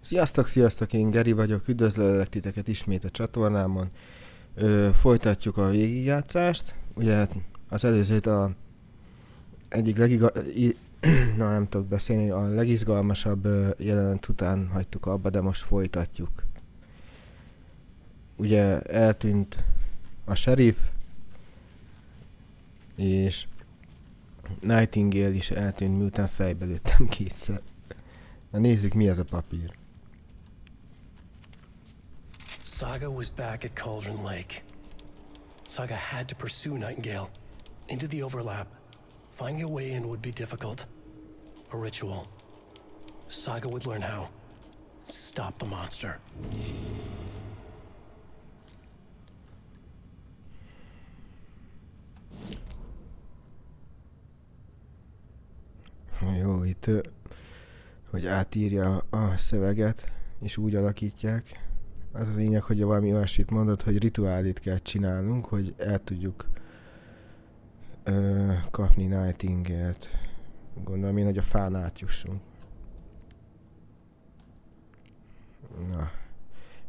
Sziasztok, sziasztok, én Geri vagyok, üdvözlök titeket ismét a csatornámon. Folytatjuk a végigjátszást. Ugye az előzőt egyik na nem tudok beszélni, a legizgalmasabb jelenet után hagytuk abba, de most folytatjuk. Ugye eltűnt a sheriff, és Nightingale is eltűnt, miután fejbe lőttem kétszer. Na nézzük, mi ez a papír. Saga was back at Cauldron Lake. Saga had to pursue Nightingale into the overlap. Finding a way in would be difficult. A ritual. Saga would learn how. Stop the monster. Jó, itt hogy átírja a szöveget, és úgy alakítják. Az a lényeg, hogy valami olyasmit mondod, hogy rituálét kell csinálnunk, hogy el tudjuk kapni Nightingale-t. Gondolom én, hogy a fán átjussunk. Na,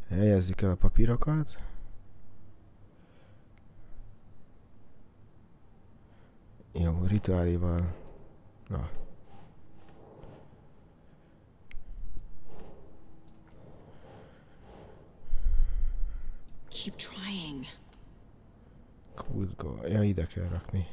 helyezzük el a papírokat. Jó, rituáléval. Na. Keep trying. Kútgó. Ja, ide kell rakni.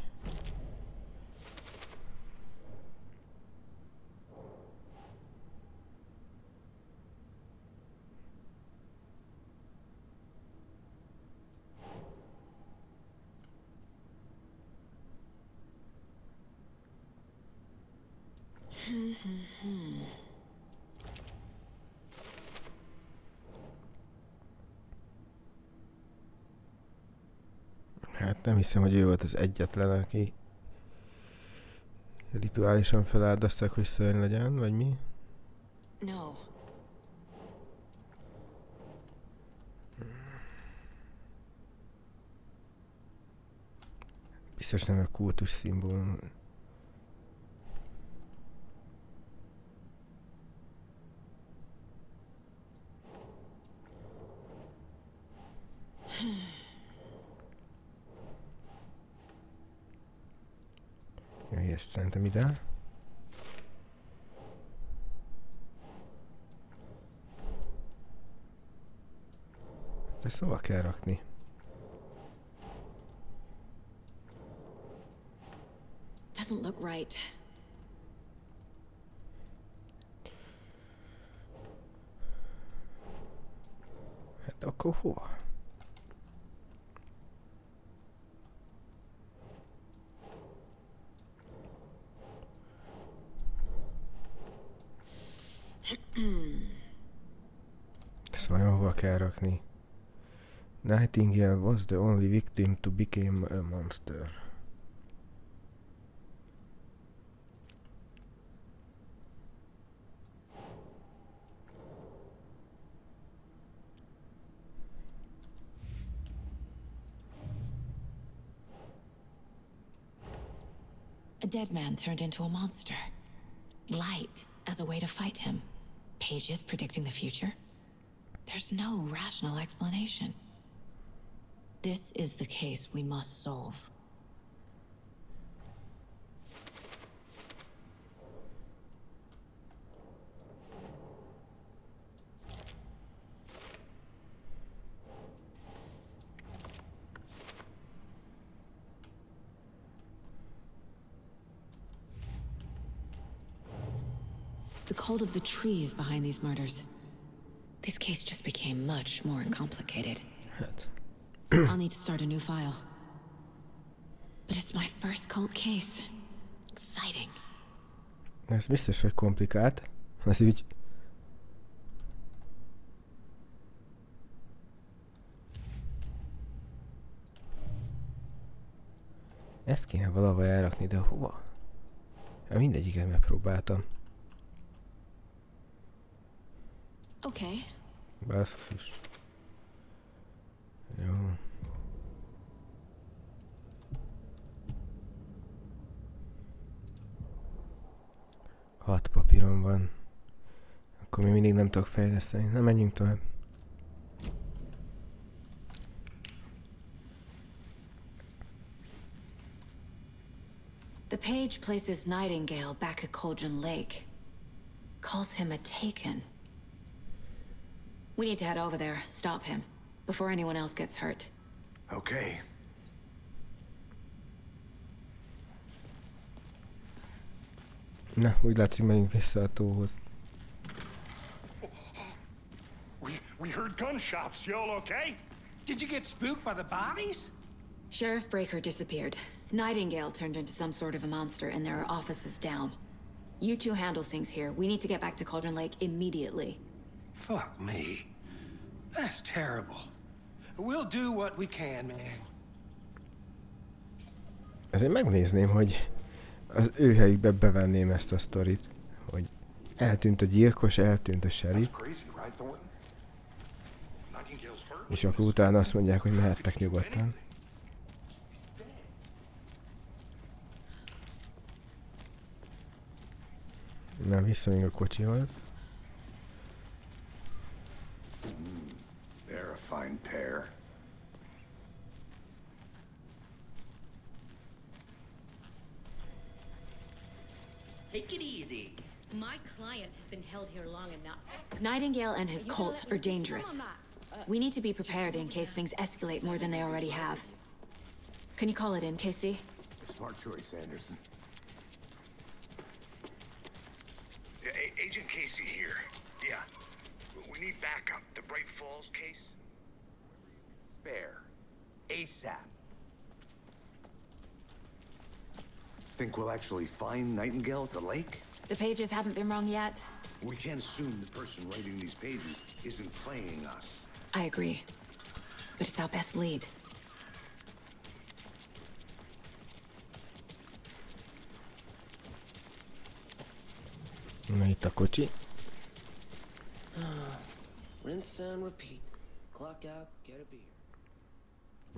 Hát nem hiszem, hogy ő volt az egyetlen, aki rituálisan feláldozták, hogy szörny legyen, vagy mi? No. Biztos nem a kultus szimbólum. Ja, ezt szerintem ide. De szóval kell rakni. Doesn't look right. Hát akkor hova? Ezt vajon hova kell rakni? Nightingale was the only victim to become a monster. A dead man turned into a monster. Light as a way to fight him. Pages predicting the future. There's no rational explanation. This is the case we must solve. The cult of the tree is behind these murders. This case just became much more complicated. Hát. I'll need to start a new file. But it's my first cult case. Exciting. Ez biztos, hogy komplikált. Az ügy. Ezt kéne valahol elrakni, de hova? Hát mindegyiket megpróbáltam. Okay. Basszus. Jó. Hat papírom van. Akkor mi mindig nem tudok fejleszteni. Na, menjünk tovább. The page places Nightingale back at Cauldron Lake. Calls him a taken. We need to head over there, stop him, before anyone else gets hurt. Okay. Na, úgy látszik, megyünk vissza a tóhoz. We heard gunshots. Y'all okay? Did you get spooked by the bodies? Sheriff Breaker disappeared. Nightingale turned into some sort of a monster, and there are offices down. You two handle things here. We need to get back to Cauldron Lake immediately. Fuck me. That's terrible. We'll do what we can, man. Azért megnézném, hogy az ő helyükbe bevenném ezt a sztorit, hogy eltűnt a gyilkos, eltűnt a sheriff, és akkor utána azt mondják, hogy mehettek nyugodtan. Na, vissza még a kocsihoz. They're a fine pair. Take it easy. My client has been held here long enough. Nightingale and his cult are dangerous. We need to be prepared in case things escalate more than they already have. Can you call it in, Casey? Smart choice, Anderson. Yeah, Agent Casey here. Yeah. We need backup. The Bright Falls case? Bear. ASAP. Think we'll actually find Nightingale at the lake? The pages haven't been wrong yet. We can't assume the person writing these pages isn't playing us. I agree. But it's our best lead. Na, itt a kocsi. Rinse and repeat. Clock out, get a beer.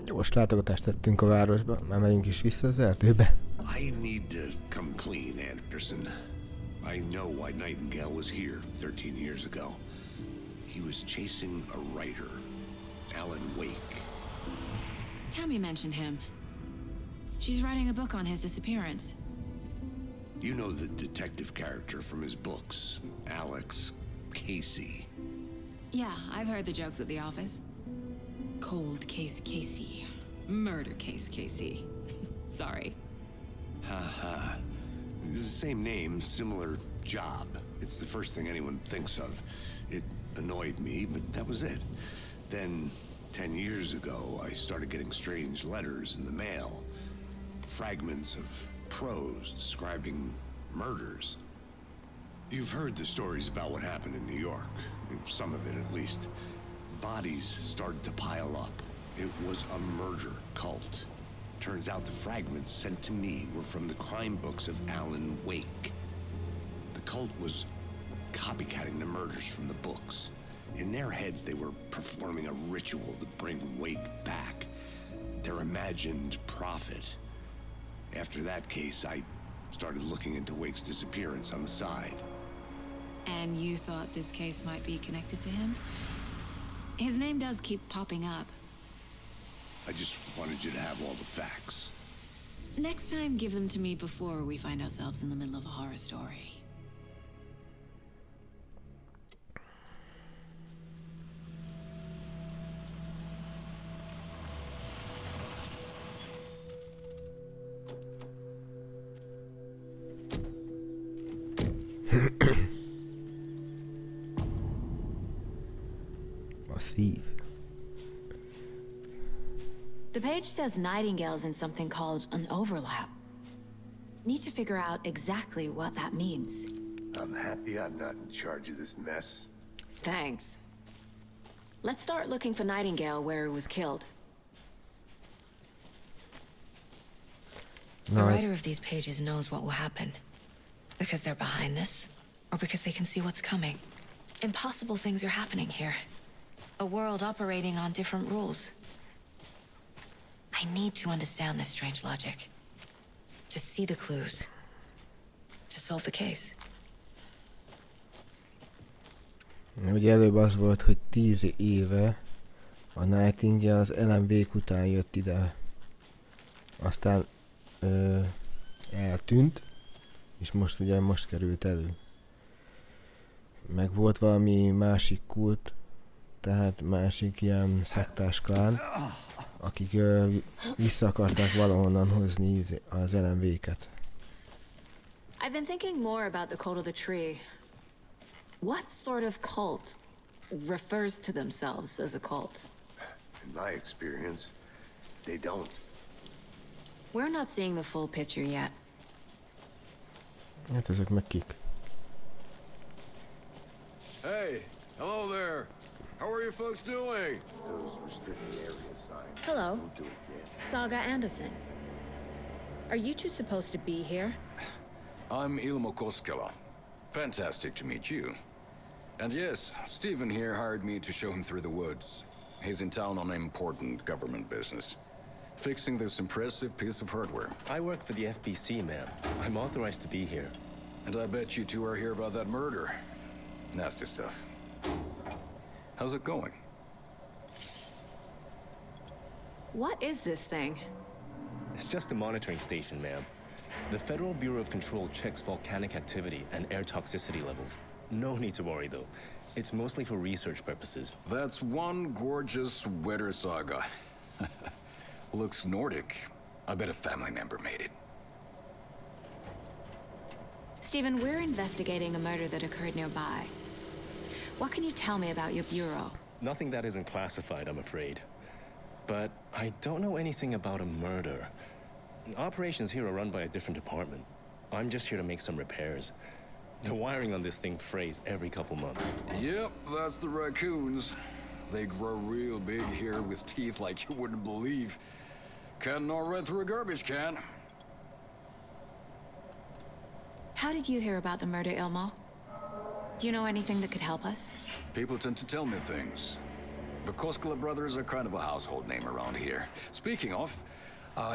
Gyors látogatást tettünk a városba, már megyünk is vissza az erdőbe. I need to come clean, Anderson. I know why Nightingale was here 13 years ago. He was chasing a writer, Alan Wake. Tammy mentioned him. She's writing a book on his disappearance. You know the detective character from his books, Alex Casey. Yeah, I've heard the jokes at the office. Cold case Casey. Murder case Casey. Sorry. Haha. It's the same name, similar job. It's the first thing anyone thinks of. It annoyed me, but that was it. Then, 10 years ago, I started getting strange letters in the mail. Fragments of prose describing murders. You've heard the stories about what happened in New York. Some of it, at least. Bodies started to pile up. It was a murder cult. Turns out the fragments sent to me were from the crime books of Alan Wake. The cult was copycatting the murders from the books. In their heads, they were performing a ritual to bring Wake back. Their imagined prophet. After that case, I started looking into Wake's disappearance on the side. And you thought this case might be connected to him? His name does keep popping up. I just wanted you to have all the facts. Next time, give them to me before we find ourselves in the middle of a horror story. A szív. The page says Nightingale's in something called an overlap. Need to figure out exactly what that means. I'm happy I'm not in charge of this mess. Thanks. Let's start looking for Nightingale where he was killed. The writer of these pages knows what will happen. Because they're behind this, or because they can see what's coming. Impossible things are happening here. A world operating on different rules. I need to understand this strange logic. To see the clues. To solve the case. Ugye előbb az volt, hogy 10 éve a Nightingale az LMV után jött ide. Aztán eltűnt, és most került elő. Meg volt valami másik kult, tehát másik ilyen szektás klán, akik vissza akarták valahonnan hozni az LMV-ket. I've been thinking more about the cult of the tree. What sort of cult refers to themselves as a cult? In my experience, they don't. We're not seeing the full picture yet. Hát ezek meg kik? Hey, hello there. How are you folks doing? Those restricted area signs. Hello, Don't do it again. Saga Anderson. Are you two supposed to be here? I'm Ilmo Koskela. Fantastic to meet you. And yes, Stephen here hired me to show him through the woods. He's in town on important government business, fixing this impressive piece of hardware. I work for the FBC, ma'am. I'm authorized to be here. And I bet you two are here about that murder. Nasty stuff. How's it going? What is this thing? It's just a monitoring station, ma'am. The Federal Bureau of Control checks volcanic activity and air toxicity levels. No need to worry, though. It's mostly for research purposes. That's one gorgeous sweater, Saga. Looks Nordic. I bet a family member made it. Stephen, we're investigating a murder that occurred nearby. What can you tell me about your bureau? Nothing that isn't classified, I'm afraid. But I don't know anything about a murder. Operations here are run by a different department. I'm just here to make some repairs. The wiring on this thing frays every couple months. Yep, that's the raccoons. They grow real big here with teeth like you wouldn't believe. Can't gnaw right through a garbage can. How did you hear about the murder, Ilmo? Do you know anything that could help us? People tend to tell me things. The Koskela brothers are kind of a household name around here. Speaking of,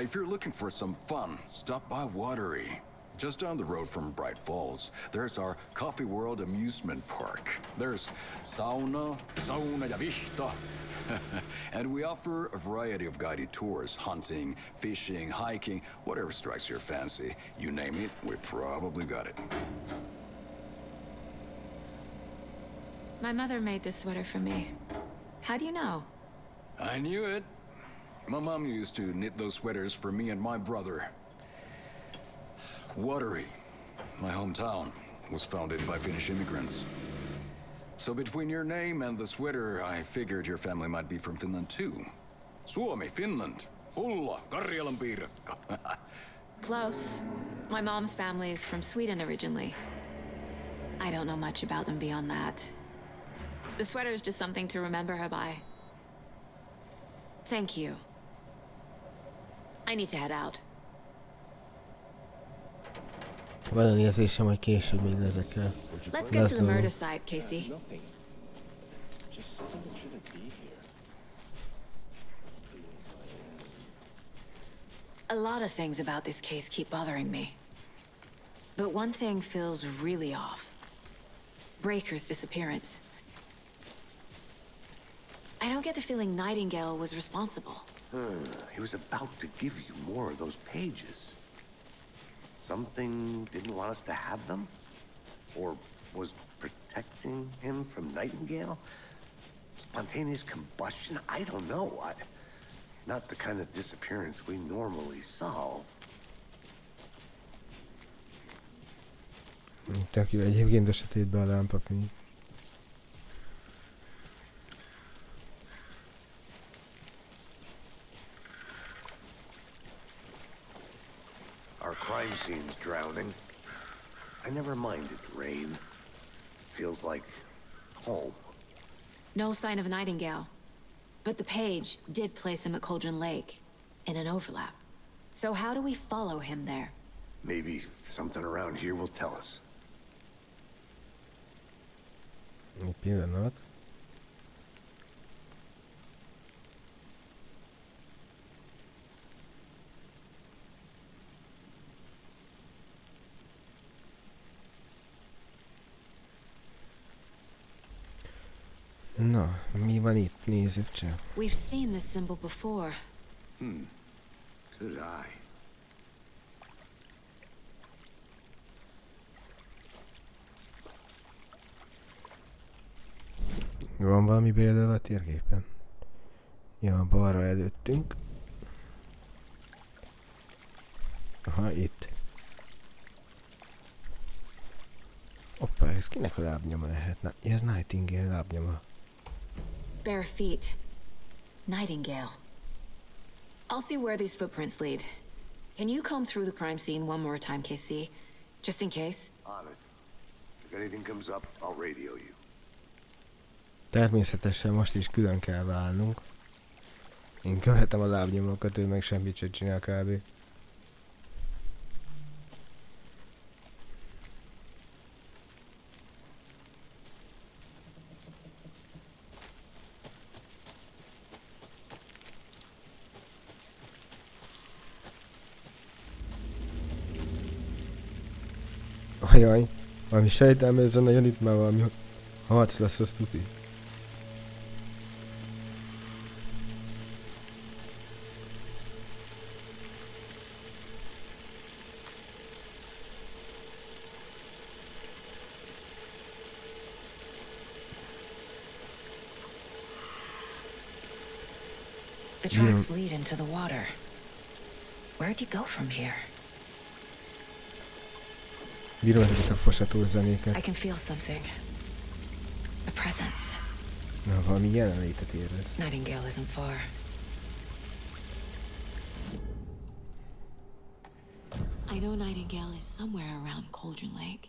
if you're looking for some fun, stop by Watery. Just down the road from Bright Falls, there's our Coffee World amusement park. There's sauna ja vihta. And we offer a variety of guided tours, hunting, fishing, hiking, whatever strikes your fancy. You name it, we probably got it. My mother made this sweater for me. How do you know? I knew it. My mom used to knit those sweaters for me and my brother. Watery, my hometown, was founded by Finnish immigrants. So between your name and the sweater, I figured your family might be from Finland too. Suomi, Finland. Ulla, Karjalan piirakka. Close. My mom's family is from Sweden originally. I don't know much about them beyond that. The sweater is just something to remember her by. Thank you. I need to head out. Van olyan érzésem, hogy később még ezekkel. Let's get to the murder site, Casey. Nothing. Just something that shouldn't be here. A lot of things about this case keep bothering me. But one thing feels really off. Breaker's disappearance. I don't get the feeling Nightingale was responsible. He was about to give you more of those pages. Something didn't want us to have them? Or was protecting him from Nightingale? Spontaneous combustion? I don't know. Not the kind of disappearance we normally solve. Tök jó, egyébként a sötétben a lámpafény. Our crime scene's drowning. I never minded rain. Feels like home. No sign of Nightingale. But the page did place him at Cauldron Lake, in an overlap. So how do we follow him there? Maybe something around here will tell us. Egy pillanat. Na, mi van itt? Nézzük csak. We've seen this symbol before. Good eye. Van valami bejelölve a térképen? Ja, balra előttünk. Aha, itt. Hoppá, ez kinek a lábnyoma lehet? Ez Nightingale lábnyoma. Bare feet. Nightingale. I'll see where these footprints lead. Can you comb through the crime scene one more time, KC? Just in case? Honest. If anything comes up, I'll radio you. Természetesen most is külön kell válnunk. Én követem a lábnyomokat, ő meg semmit sem csinál kb. Ajaj, valami sejtelmező nagyon itt már valami harc lesz, azt tuti. The tracks lead into the water. Where'd you go from here? Bírom ezeket a fosatós zenéket. I can feel something. A presence. Na, valami jelenlétet érez. Nightingale isn't far. I know Nightingale is somewhere around Cauldron Lake.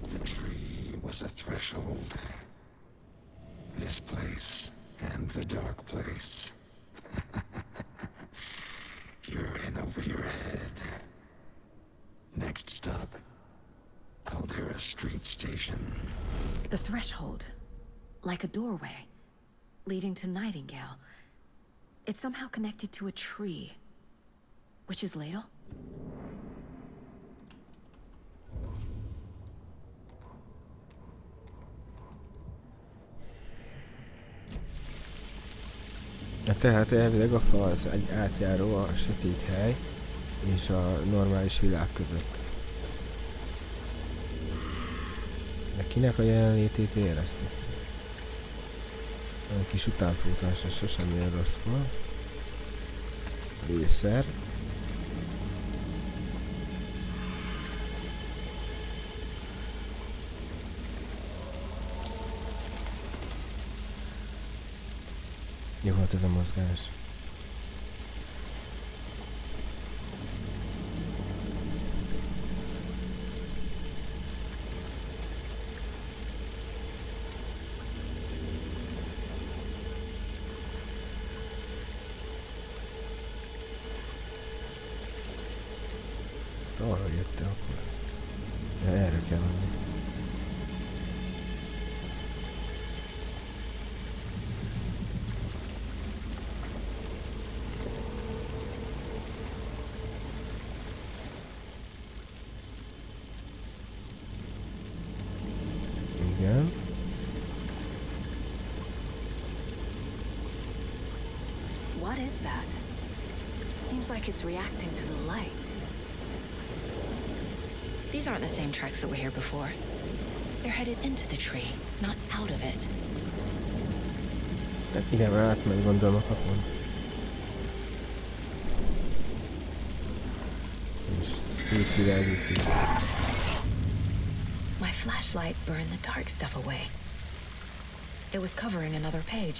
The tree was a threshold. This place and the dark place. You're in over your head. Next stop, Caldera Street Station. The threshold. Like a doorway. Leading to Nightingale. It's somehow connected to a tree. Witch's Ladle? Tehát elvileg a fa az egy átjáró a sötét hely és a normális világ között. De kinek a jelenlétét éreztük? A kis utánpótlásra sosem jön rosszul. Lőszer. Jó volt ez a mozgás. Arra jöttél akkor. De erre kell menni. Igen. What is that? Seems like it's reacting to the light. These aren't the same tracks that were here before. They're headed into the tree, not out of it. Hát igen, már átmegy gondolom a kapon. És szétvilágítik. My flashlight burned the dark stuff away. It was covering another page.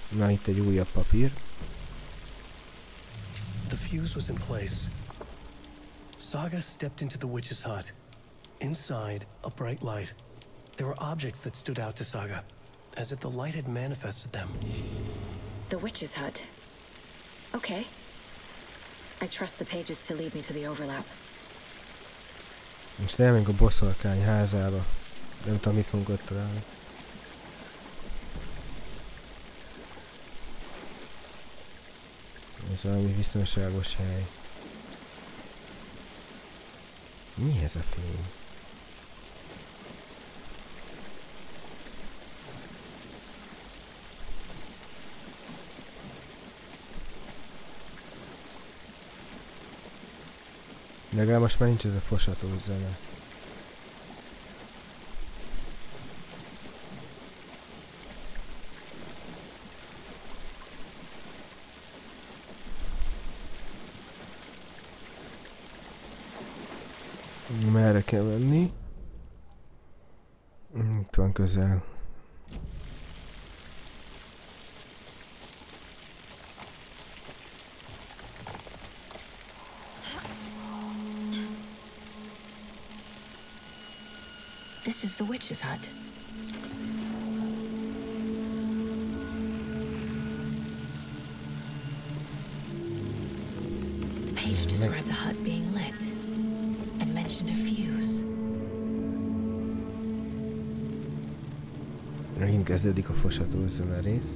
Na, itt egy újabb papír. The fuse was in place. Saga stepped into the witch's hut. Inside, a bright light. There were objects that stood out to Saga, as if the light had manifested them. The witch's hut. Okay. I trust the pages to lead me to the overlap. Most elmegyünk a boszorkány házába. Nem tudom, mit fogunk ott találni. Ez valami biztonságos hely. Mi ez a fény? Legalább most már nincs ez a fosatós zene. Merre kell menni? Itt van közel. This is the witch's hut. The page described the hut being lit and mentioned a fuse. Megint kezdődik a fosatós zene rész.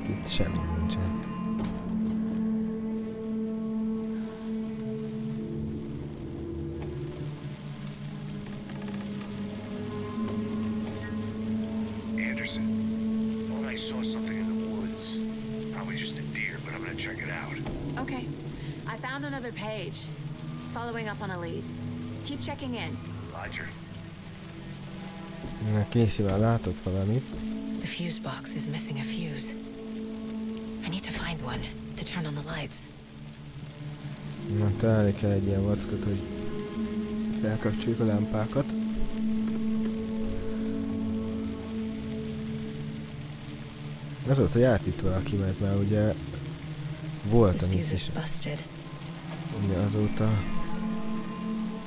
Itt semmi nincsen. Page. Following up on a lead. Keep checking in. Roger. Na, Casey már látott valamit. The fuse box is missing a fuse. I need to find one to turn on the lights. Na, találni kell egy ilyen vackot, hogy felkapcsoljuk a lámpákat. Azóta járt itt valaki, mert már ugye voltam itt is. Ugye azóta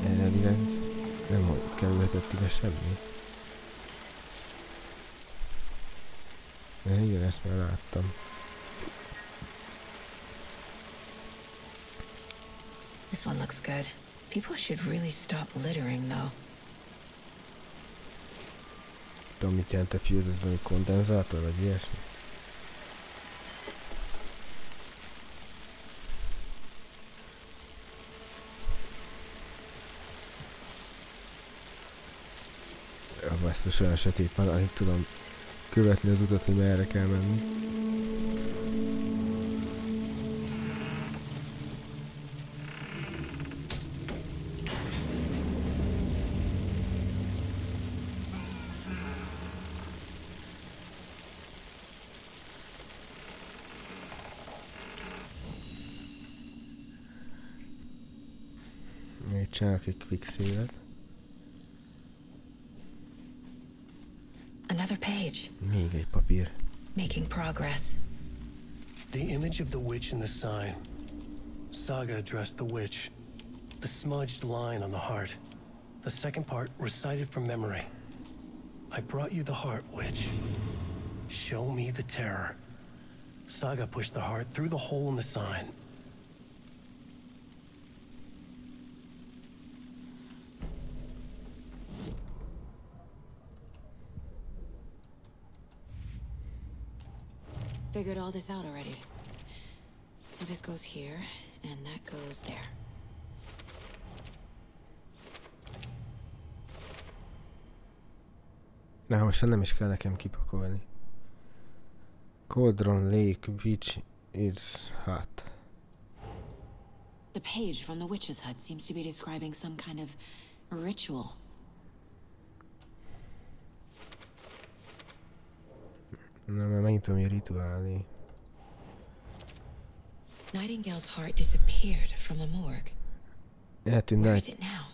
elvileg nem kerülhetett ide semmi. De igen, ezt már láttam. This one looks good. People should really stop littering though. Tudom, mit jelent a fuse, ez valami kondenzátor, vagy ilyesmi? Basszus, olyan sötét van, alig tudom követni az utat, hogy merre kell menni. Még csinálok egy quick save-et. Another page. Még egy papír. Making progress. The image of the witch in the sign. Saga addressed the witch. The smudged line on the heart. The second part recited from memory. I brought you the heart, witch. Show me the terror. Saga pushed the heart through the hole in the sign. Figured all this out already. So this goes here, and that goes there. Na, most nem is kell nekem kipakolni. Cauldron Lake Witch is hot. The page from the witch's hut seems to be describing some kind of ritual. Na, már megint valami rituálé. Nightingale's heart disappeared from the morgue. Where is it now?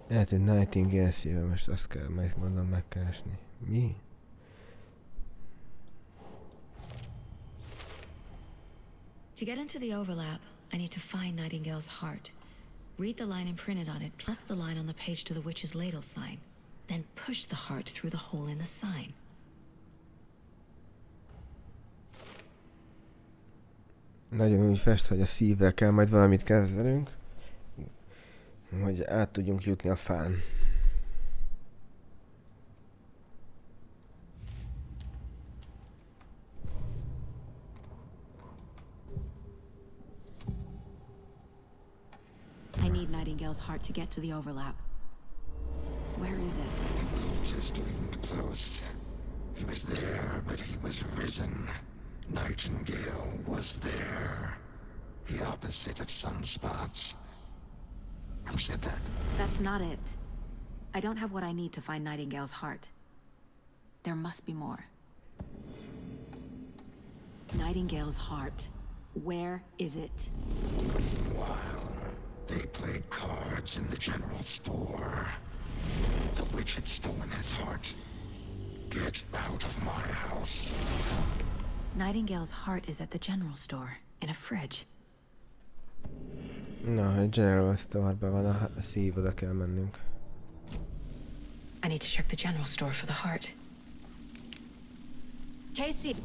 Eltűnt Nightingale szíve, most azt kell megmondom megkeresni. Mi? To get into the overlap, I need to find Nightingale's heart. Read the line imprinted on it, plus the line on the page to the witch's ladle sign. Then push the heart through the hole in the sign. Nagyon úgy fest, hogy a szívvel kell majd valamit kezdenünk, hogy át tudjunk jutni a fán. I need Nightingale's heart to get to the overlap. Where is it? The cultist leaned close. He was there, but he was risen. Nightingale was was there. The opposite of sunspots. Who said that? That's not it. I don't have what I need to find Nightingale's heart. There must be more. Nightingale's heart. Where is it? While they played cards in the general store, the witch had stolen his heart. Get out of my house. Nightingale's heart is at the general store, in a fridge. Na, a general store-ban van a szív, oda kell mennünk. I need to check the general store for the heart. Casey!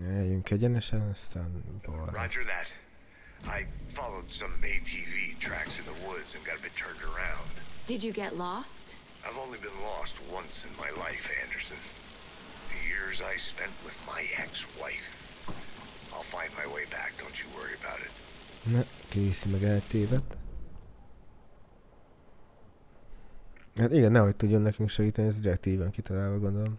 Eljünk egyenesen, aztán balra. Roger that. I followed some ATV tracks in the woods and got a bit turned around. Did you get lost? I've only been lost once in my life, Anderson. The years I spent with my ex-wife. I'll find my way back, don't you worry about it. Ne, Casey meg eltévedt. Hát igen, nehogy tudjon nekünk segíteni, ez direkt így van kitalálva, gondolom.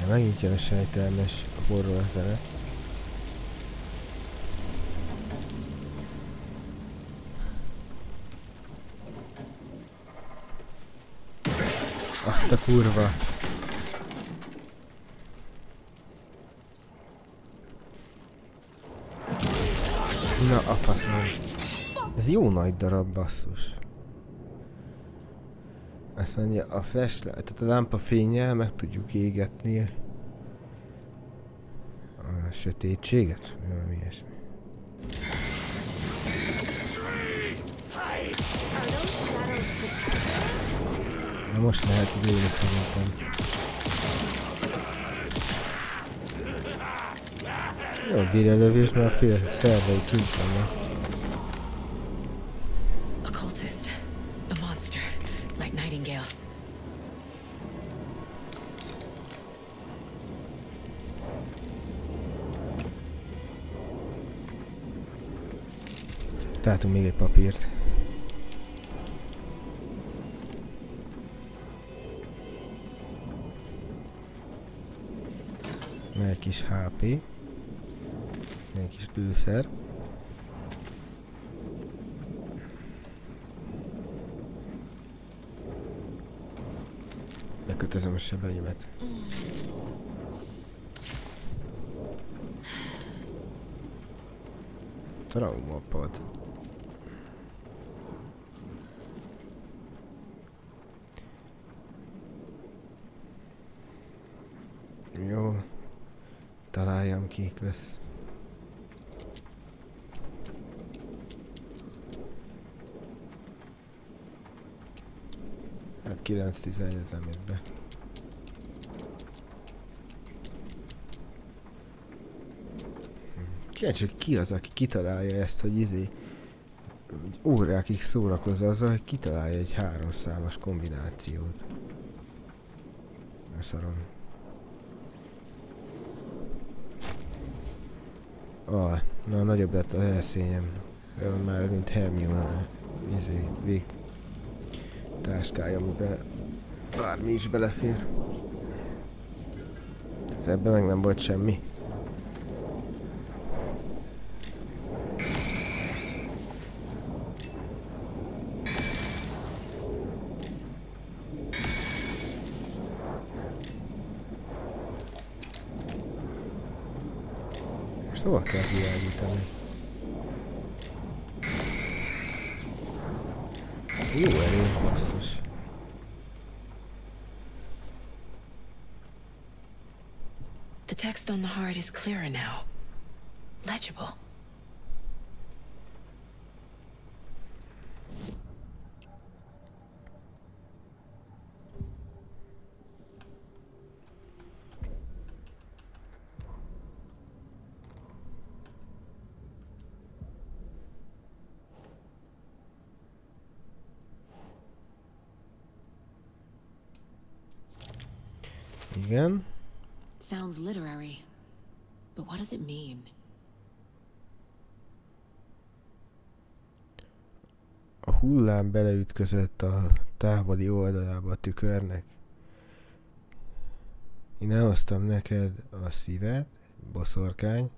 Ja, megint jön a sejtelmes horror zene. Azt a kurva. Na a faszom. Ez jó nagy darab, basszus. Azt mondja, a flashlight, tehát a lámpa fénnyel meg tudjuk égetni a sötétséget? Valami ilyesmi. Na most lehet lőni szerintem. Jó, bírja a lövés, mert a fél szervei kint vannak. Occultist. A monster. Like Nightingale. Találtunk még egy papírt. Meg egy kis HP. Meg egy kis lőszer. Bekötözöm a sebeimet. Traumapad. Jó. Találjam ki, kösz. Hát 9-11 ez nem jött be. Kíváncsi, ki az, aki kitalálja ezt, hogy órákig szórakozza azzal, hogy kitalálja egy 3 számos kombinációt. Ne szarom. Na nagyobb lett a helyszényem. Olyan már, mint Hermione táskája, amiben bármi is belefér. Ez ebben meg nem volt semmi. És hova kell világítani? Jó erős, basszus. The text on the heart is clearer now. Legible. Igen. Sounds literary. But what does it mean? A hullám beleütközött a távoli oldalába a tükörnek. Én elhoztam neked a szívet, boszorkány.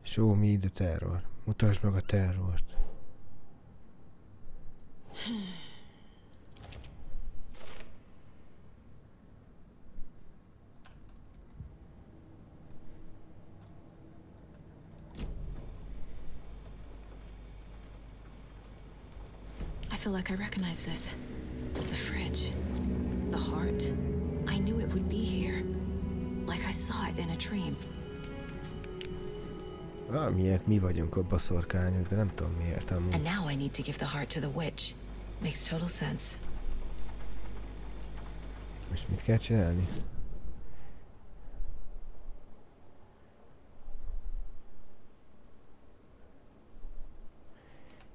Show me the terror. Mutasd meg a terrort. I feel like I recognize this. The fridge. The heart. I knew it would be here. Like I saw it in a dream. Miért mi vagyunk a boszorkányok, de nem tudom miért amúgy. And now I need to give the heart to the witch. Makes total sense. Most mit kell csinálni?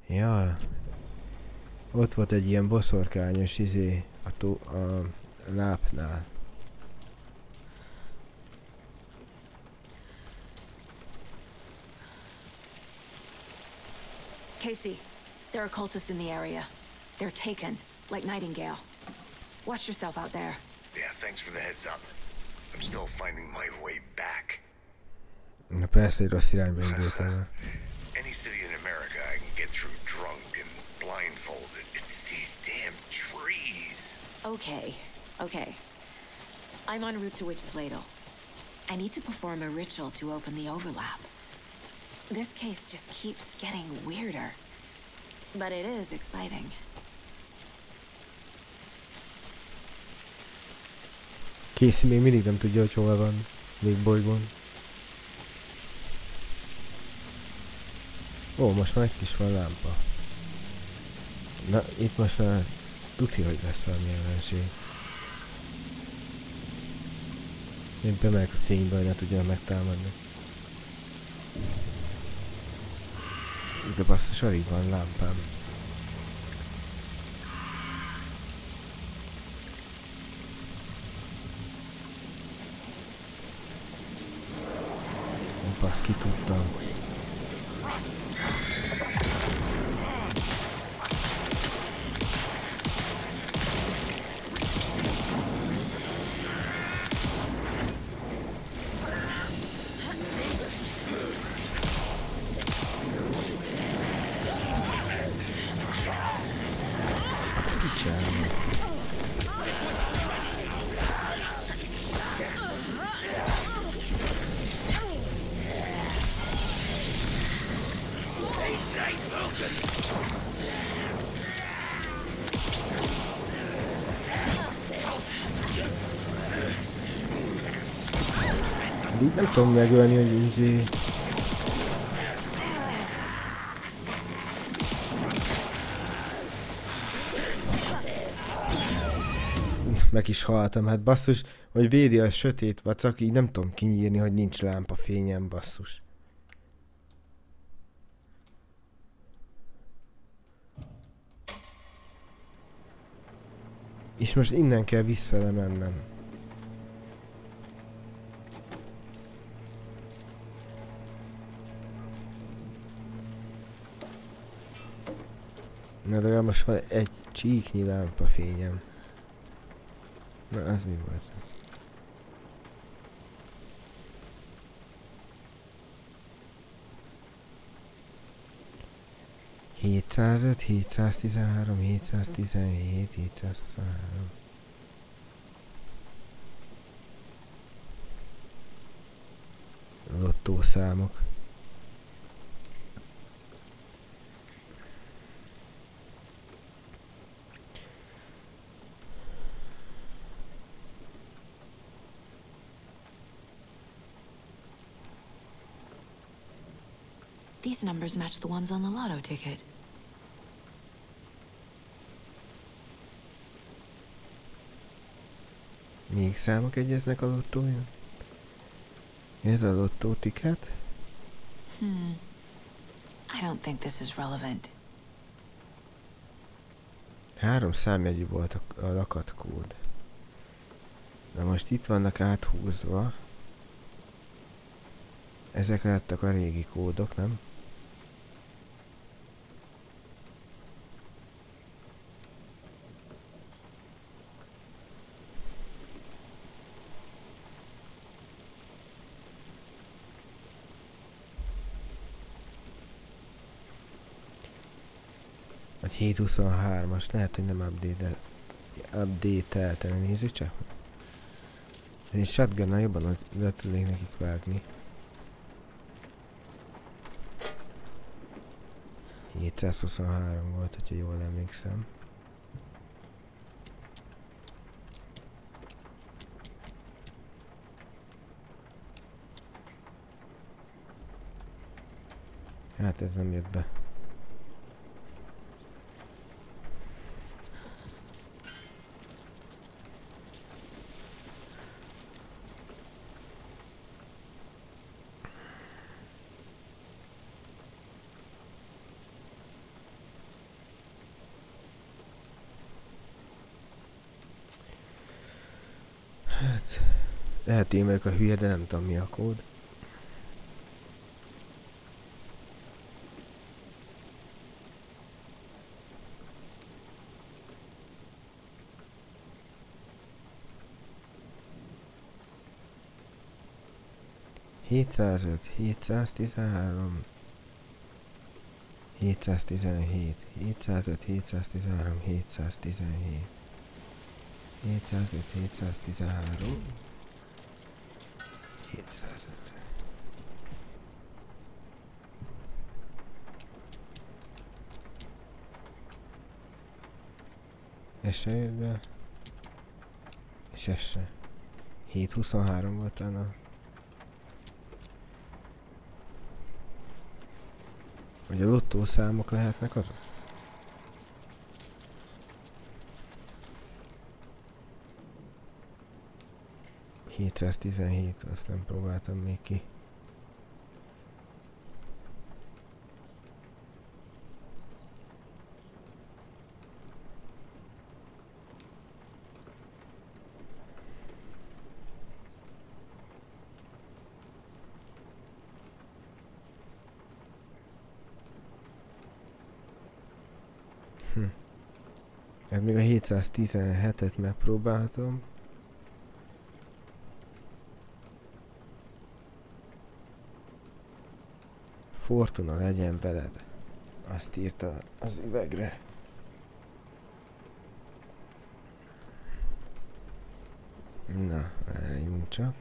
Ja, ott volt egy ilyen boszorkányos a lápnál. Casey, there are cultists in the area. They're taken, like Nightingale. Watch yourself out there. Yeah, thanks for the heads up. I'm still finding my way back. Na persze, hogy rossz irányba indultam el. Any city in America I can get through drunk and blindfolded. It's these damn trees. Okay. I'm en route to Witch's Ladle. I need to perform a ritual to open the overlap. This case just keeps getting weirder. But it is exciting. Casey még mindig nem tudja, hogy hol van. Még bolygón. Ó, most már itt is van lámpa. Na, itt most már tuti, hogy lesz valami ellenség. Én bemegyek a fénybe, hogy ne tudjam megtámadni. De basszus, alig van lámpám. Baszki, tudtam. De így nem tudom megölni, hogy ízé... Meg is haltam, hát basszus, hogy védi a sötét vacak, így nem tudom kinyírni, hogy nincs lámpafényem, basszus. És most innen kell vissza mennem. Na de most van egy csíknyi lámpafényem. Na, az mi volt? ...705, 713, 717, 723... Lottószámok. These numbers match the ones on the lotto ticket. Még számok egyeznek a lottójon? Ez a lottó ticket? I don't think this is relevant. 3 számjegyű volt a lakatkód. Na most itt vannak áthúzva. Ezek lettek a régi kódok, nem? Vagy 7.23-as, lehet, hogy nem update-elten, nézzük csak. Én shotgunnal jobban le tudnék nekik vágni. 723 volt, hogyha jól emlékszem. Hát ez nem jött be. Hát, lehet én vagyok a hülye, de nem tudom mi a kód. ...705, 713... 717, 705, 713, 717... 705, 713... 705... Ez se jött be... És ez se... 723 volt talán. Vagy a lottószámok lehetnek azok? ...717, azt nem próbáltam még ki. Hát még a 717-et megpróbáltam. Fortuna legyen veled. Azt írta az üvegre. Na, várjunk csak.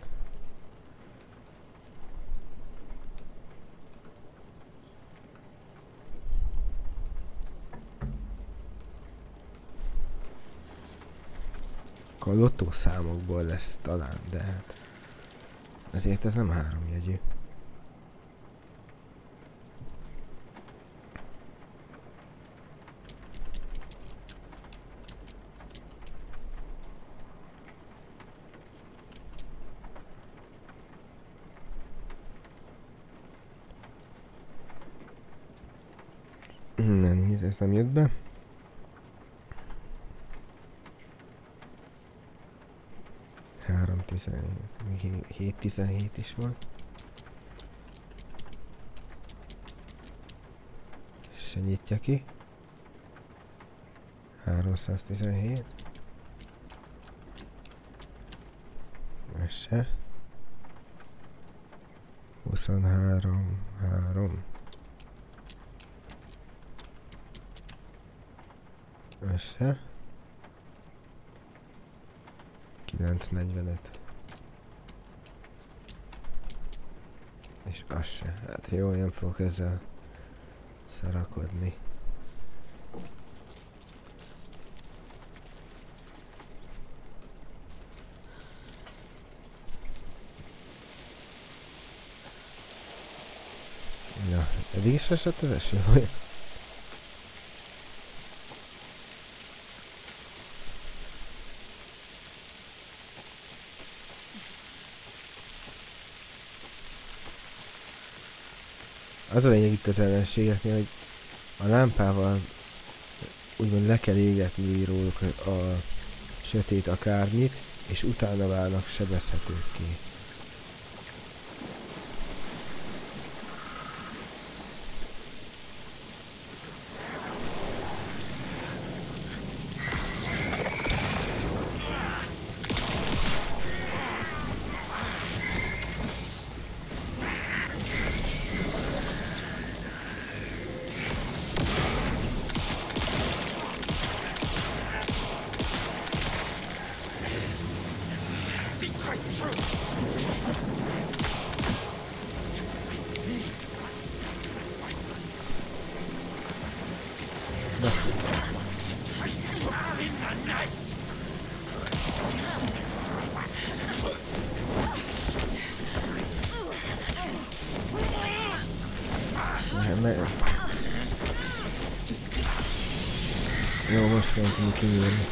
A lottószámokból lesz talán, de hát ezért ez nem háromjegyű. Nem, ez nem jött be. Még 7-17 is volt. És se nyitja ki. 317. Ez se. 23. 3. Ez se. 945. És az se. Hát jó, nem fogok ezzel szarakodni. Na, eddig is esett az eső, vagy? Az a lényeg itt az ellenségeknél, hogy a lámpával úgymond le kell égetni róluk a sötét akármit, és utána válnak sebezhetőkké. Jó, most fogom tudni kinyúlni.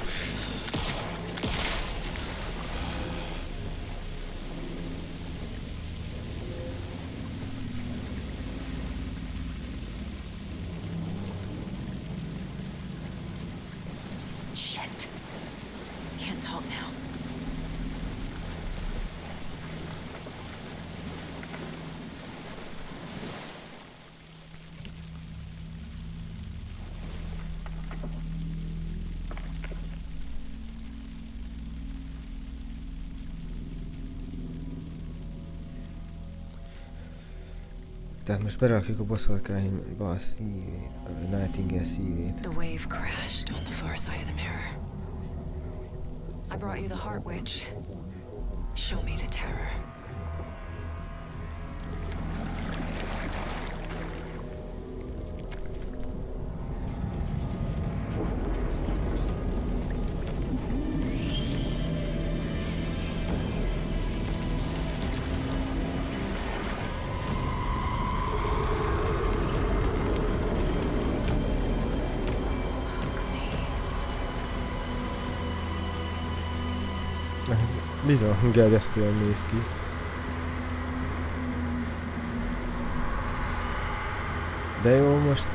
Shit. Can't talk now. Tehát most berakjuk a boszorkányba a szívét, a Nightingale szívét. The wave crashed on the far side of the mirror. I brought you the Heart Witch. Show me the terror. Ez bizony gerjesztően néz ki. De jó, most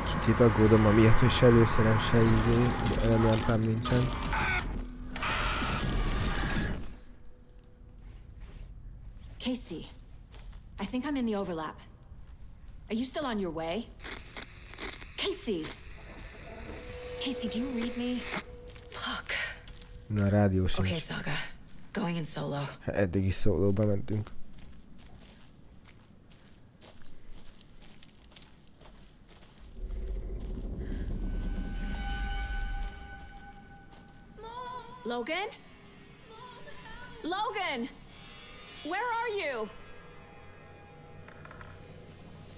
kicsit aggódom amiatt, hogy se előszerem, se elemlámpám nincsen. Casey, I think I'm in the overlap. Are you still on your way? Casey! Casey, do you read me? Fuck. Na, a rádió sincs. Okay, Saga. Going in solo. Eddig is szólóba mentünk. Logan? Logan! Where are you?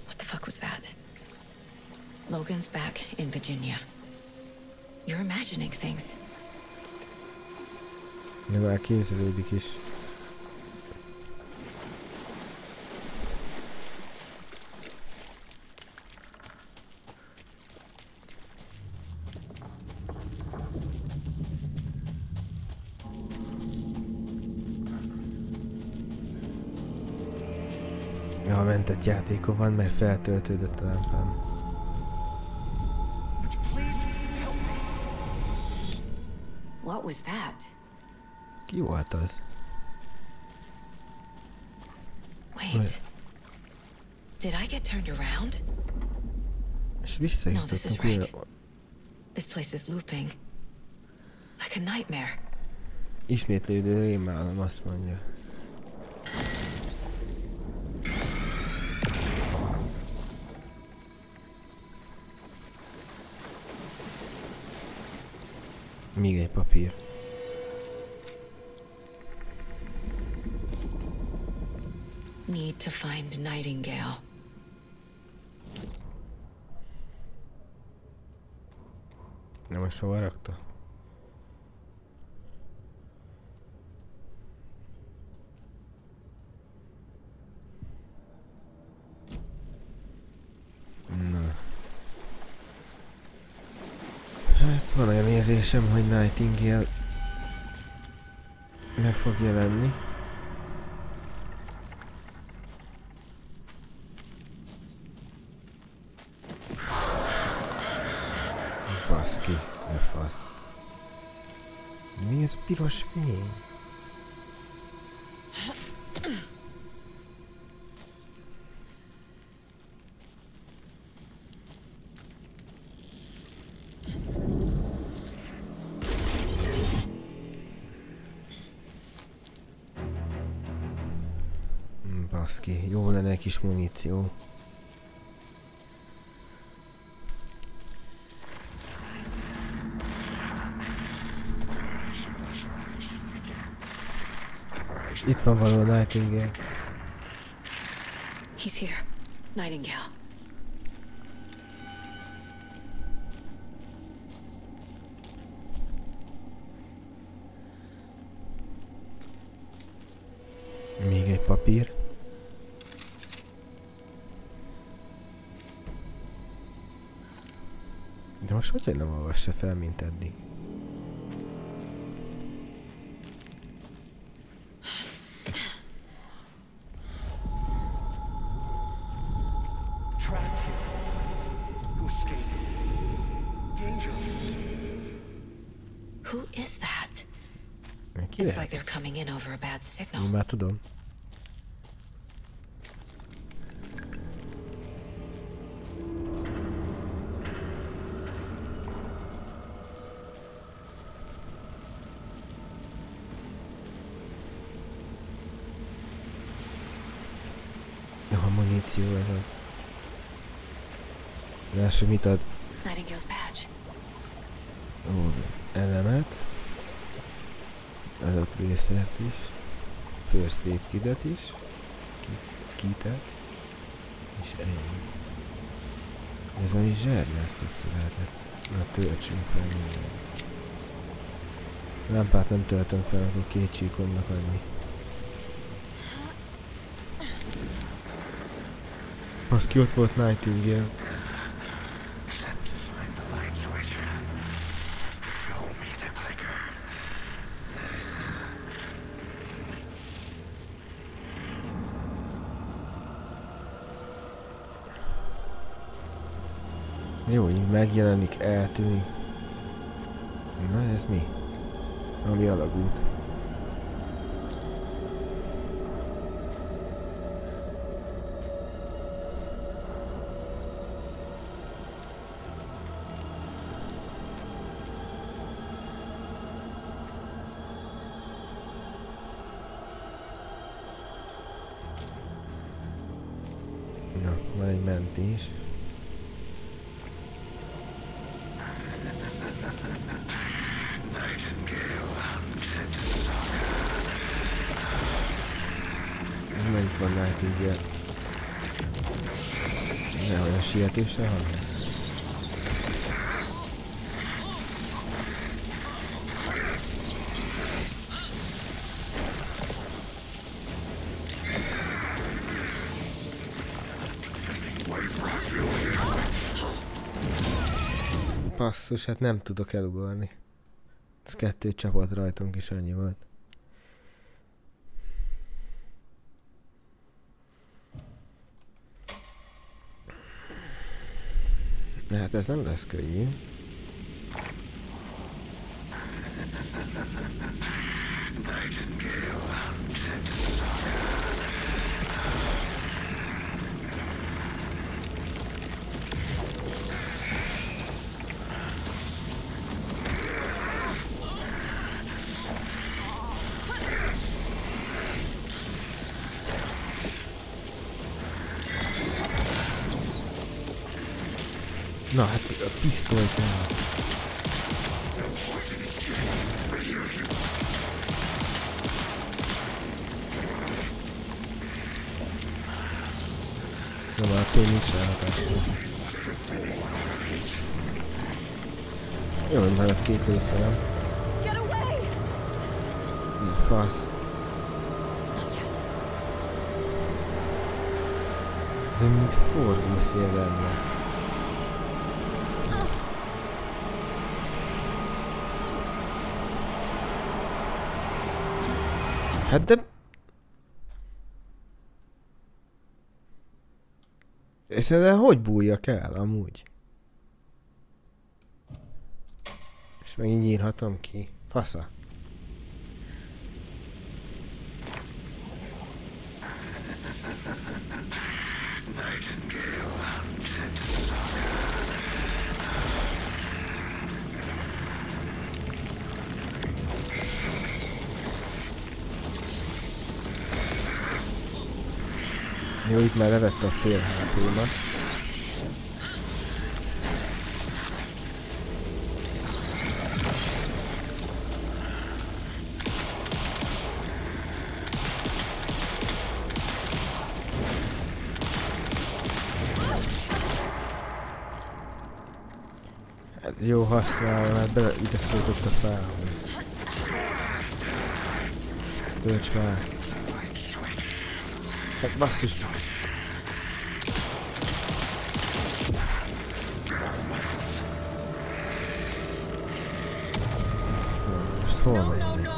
What the fuck was that? Logan's back in Virginia. You're imagining things. Nem elképzelődik is. Ja, mentett játékon van, mert feltöltődött a lámpám. What was that? Ki volt az? Wait. Did I get turned around? És No, this is visszajutottunk right. újra. This place is looping. Like a nightmare. Ismétlődő rémálom, azt mondja. Még egy papír. Need to find Nightingale. Na most hova rakta? Na. Hát van olyan érzésem, hogy Nightingale meg fog jelenni. Baszki, ne fasz. Mi ez piros fény? Baszki, jó lenne egy kis muníció. Itt van való Nightingale. He's here. Nightingale. Még egy papír. De most hogy nem olvassa fel, mint eddig? Who is that? Ki It's lehet? like they're coming in over a bad signal. Én már tudom. A muníció ez az. Lássuk, mit ad. Nightingale's badge. Ó, elemet. Adott lőszert is. First aid kitet is. Kitet. És ennyi. Ez a zsárjátszót lehetett. Na, töltsünk fel mindent. Lámpát nem töltöm fel, akkor 2 csíkomnak annyi. Baszki, ott volt Nightingale. Jó, így megjelenik, eltűnik. Na, ez mi? Ami alagút. Ja, van egy mentés. Na, itt van Nightingale. Ne olyan sietéssel hallom. Basszus, hát nem tudok elugorni. Ez 2 csapat rajtunk is annyi volt. De hát ez nem lesz könnyű. Na hát a pisztolyt nem. Na már fél nincs ráhatásra. Jó, hogy már 2 lőszerem. Mi a fasz? Ez mint forgószél lenne. Hát de... És ezzel hogy bújjak el, amúgy? És megint nyírhatom ki. Fasza. Jó, itt már levette a fél HP-mat. Hát jó használja, mert bele ide szóltott a fához. Tölts már! Hát basszus! Most hol menjek?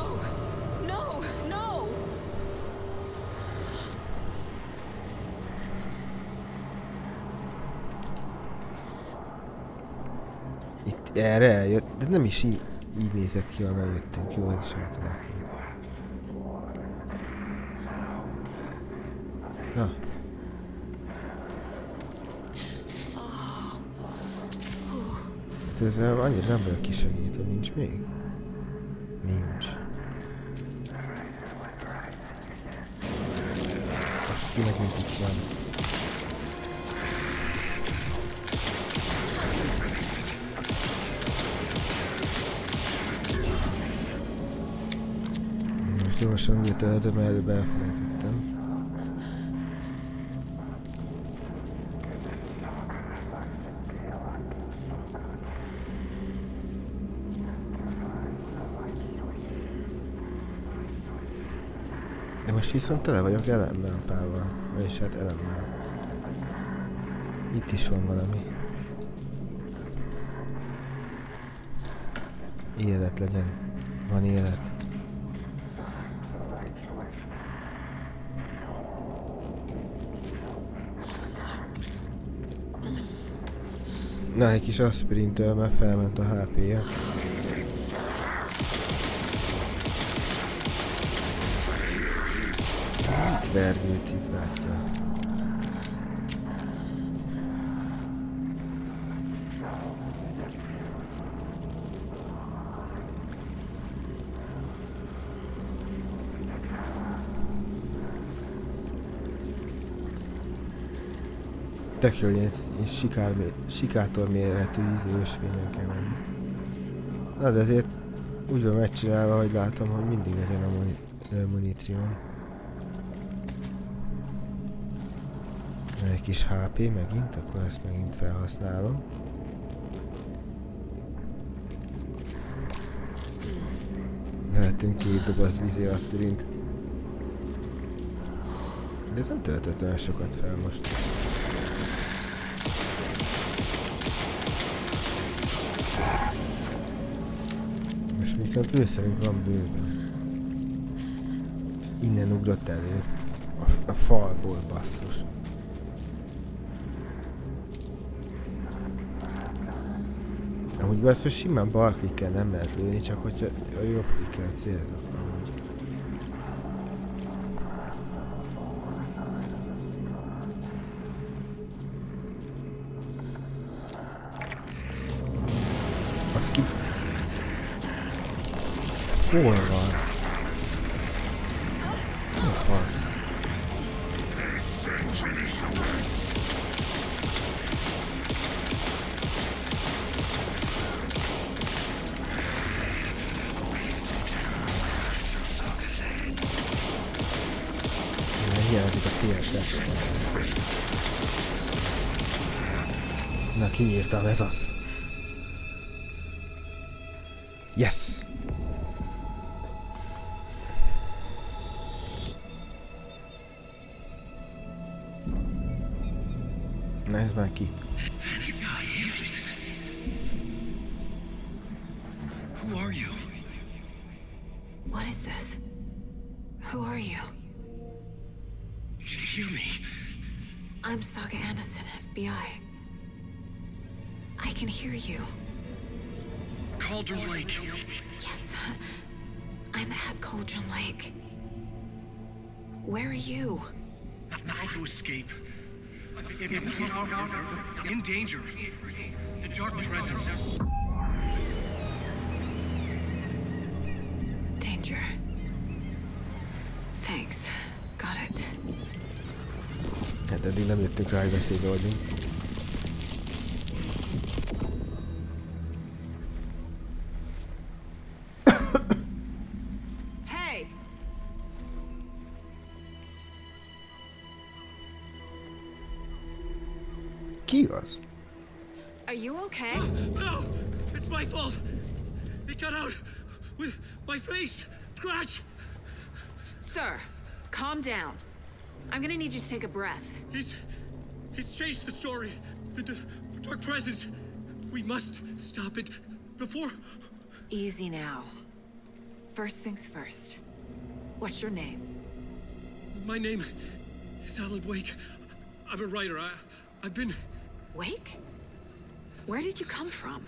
Itt erre eljött, de nem is így nézett ki, ahol jöttünk. Jó, ez sátornak. Na. Hát ezzel annyira nem vagyok kisegítő, nincs még? Nincs. Azt ki megint itt van. Most gyorsan úgy töltöm, mert előbb elfelejtettem. De most viszont tele vagyok ellenlámpával, vagyis hát elemmel. Itt is van valami. Élet legyen. Van élet. Na, egy kis aspirintel, mert felment a HP-je. Mit vergődsz itt, látja? Tök jó, hogy egy sikátor méretű ösvényen kell menni. Na, de azért úgy van megcsinálva, hogy látom, hogy mindig legyen a munícióm. Egy kis HP megint, akkor ezt megint felhasználom. Vehetünk 2 doboz aspirint. De ez nem töltött olyan sokat fel most. Most viszont lőszerünk van bőven. Innen ugrott elő. A falból, basszus. Amúgy basszus simán bal klikkel nem lehet lőni, csak hogyha a jobb klikkel célzok amúgy. Az ki... Hol van? Mi a fasz? Hiányzik a féltest. Na, kinyírtam, ez az. Yes! Na, ez már ki. Who are you? What is this? Who are you? Hear me. I'm Saga Anderson, FBI. I can hear you. Cauldron Lake. Yes, I'm at Cauldron Lake. Where are you? How to escape. In danger. The dark presence. Danger. Thanks. Got it. Hát eddig nem jöttünk rá, hogy veszélybe vagyunk. Hey! Ki az? Are you okay? No! It's my fault! It got out with my face! Scratch! Sir, calm down. I'm gonna need you to take a breath. He's changed the story. The dark presence. We must stop it before... Easy now. First things first. What's your name? My name is Alan Wake. I'm a writer. I've been... Wake? Where did you come from?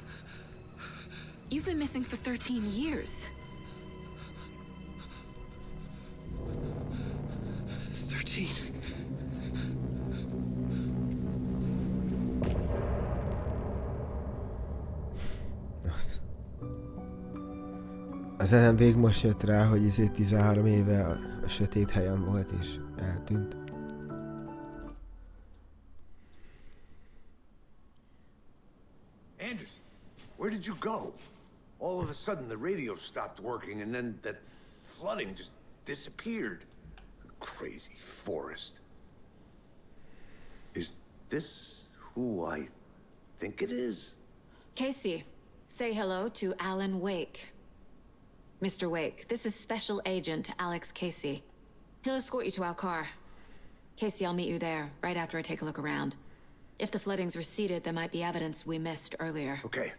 You've been missing for 13 years. 13. Az Ellen Wake most jött rá, hogy 13 éve a sötét helyen volt és eltűnt. Anders, where did you go? All of a sudden the radio stopped working and then that flooding just disappeared. Crazy forest. Is this who I think it is? Casey, say hello to Alan Wake. Mr. Wake, this is Special Agent Alex Casey. He'll escort you to our car. Casey, I'll meet you there, right after I take a look around. If the flooding's receded, there might be evidence we missed earlier. Okay.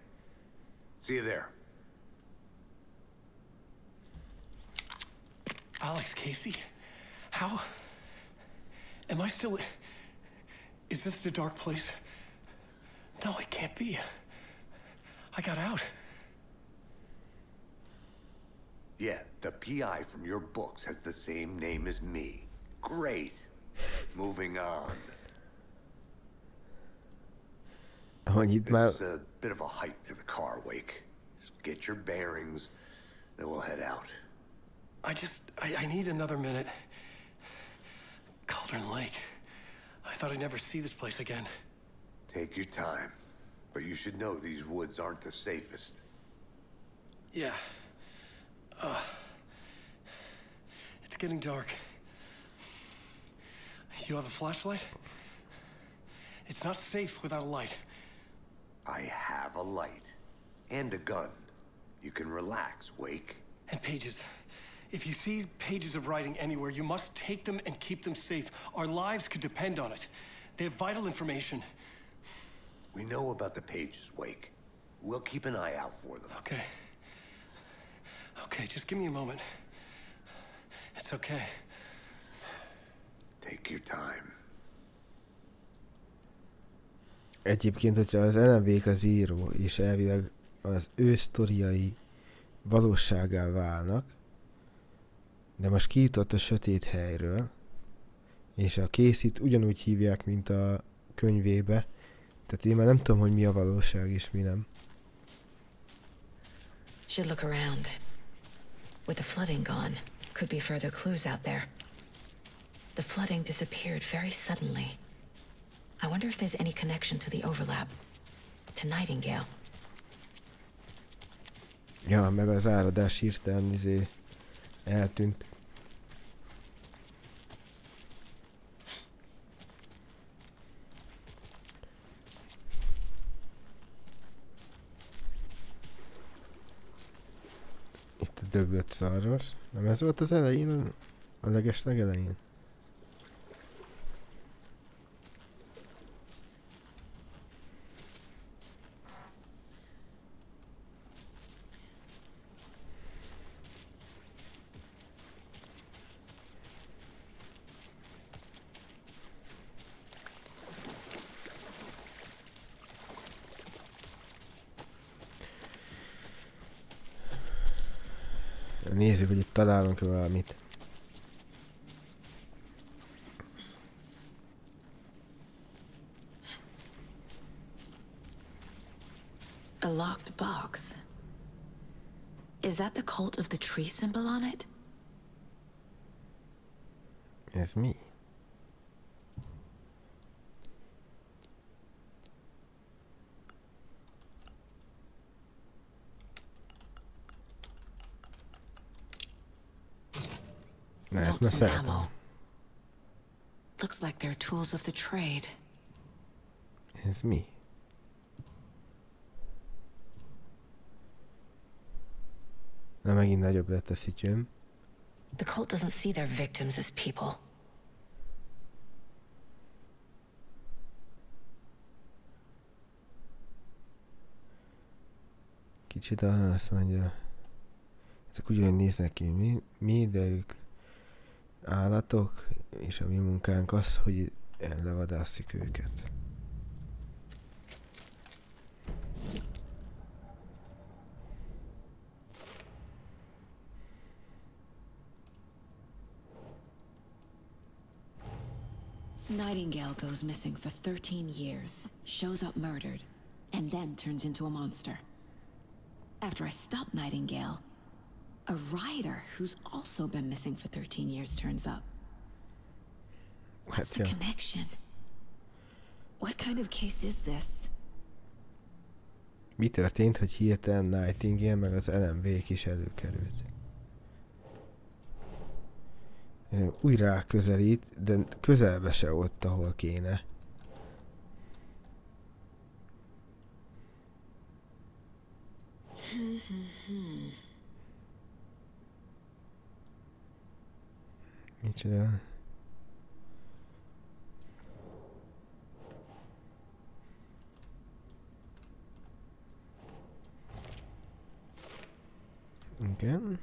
See you there. Alex Casey? How? Am I still... Is this the dark place? No, it can't be. I got out. Yeah, the PI from your books has the same name as me. Great. Moving on. It's a bit of a hike to the car, Wake. Just get your bearings, then we'll head out. I need another minute. Cauldron Lake. I thought I'd never see this place again. Take your time. But you should know these woods aren't the safest. Yeah. It's getting dark. You have a flashlight? It's not safe without a light. I have a light. And a gun. You can relax, Wake. And pages. If you see pages of writing anywhere, you must take them and keep them safe. Our lives could depend on it. They have vital information. We know about the pages, Wake. We'll keep an eye out for them. Okay. Okay, just give me a moment. It's okay. Take your time. Egyébként, hogyha az Ellen Wake az író, és elvileg az ő sztoriai valóságá válnak, de most kijutott a sötét helyről, és a Casey-t ugyanúgy hívják, mint a könyvébe, tehát én már nem tudom, hogy mi a valóság és mi nem. Should look around. With the flooding gone, could be further clues out there. The flooding disappeared very suddenly. I wonder if there's any connection to the overlap. To Nightingale. Ja, meg az áradás hirtelen eltűnt. Itt a döglött szarvas. Nem ez volt az elején? A legesleg elején? Nézzük, hogy itt találunk-e valamit. A locked box. Is that the cult of the tree symbol on it? Ez mi? Na, ezt már szeretem. ammo. Looks like they're tools of the trade. Ez mi? Na, megint nagyobb lett a szittyőm. The cult doesn't see their victims as people. Kicsit azt mondja, ezek ugyanúgy néznek ki, mi, de ők állatok, és a mi munkánk az, hogy levadásszuk őket. Nightingale goes missing for 13 years, shows up murdered, and then turns into a monster. After I stop Nightingale, a rider who's also been missing for 13 years turns up. What's the connection? What kind of case is this? Mi történt, hogy hirtelen Nightingale meg az LMV-k is előkerült? Úgy ráközelít, de közelbe se ott, ahol kéne. Micsoda? Igen.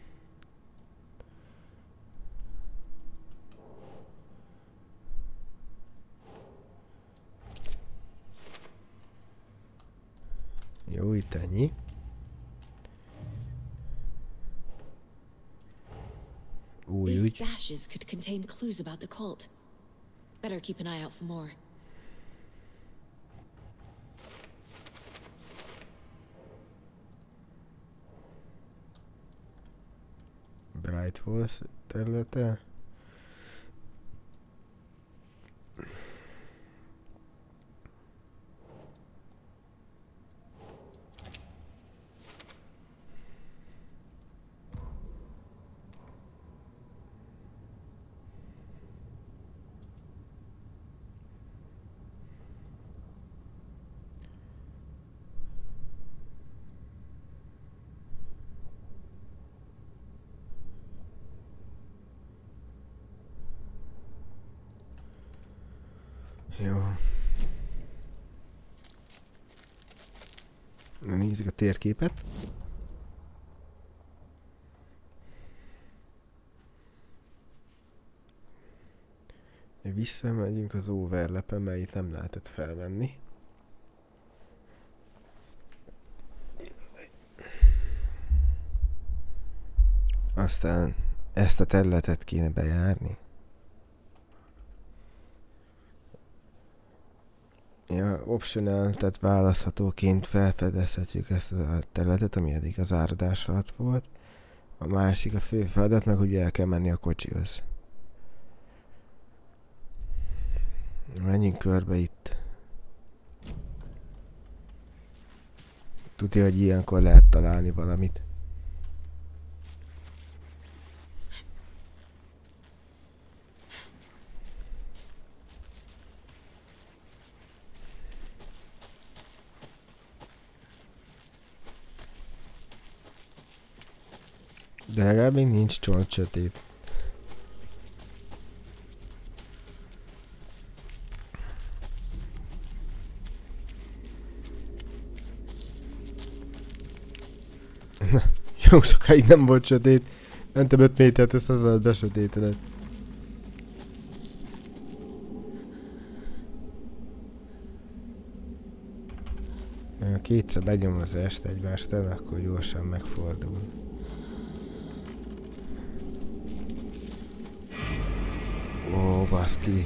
Jó, itt ennyi. These stashes could contain clues about the cult. Better keep an eye out for more. Bright Falls területe. Jó. Na, nézzük a térképet. Visszamegyünk az overlapen, mert itt nem lehetett felvenni. Aztán ezt a területet kéne bejárni. Ja, optional, tehát választhatóként felfedezhetjük ezt a területet, ami eddig az áradás alatt volt. A másik a fő feladat, meg ugye el kell menni a kocsihoz. Menjünk körbe itt. Tudja, hogy ilyenkor lehet találni valamit. De legalább még nincs csont sötét. Na, jó sokáig nem volt sötét. Mentem 5 métert, ezt azzal besötétedett. Kétszer begyom az est egymást el, akkor gyorsan megfordul. Ó, baszki.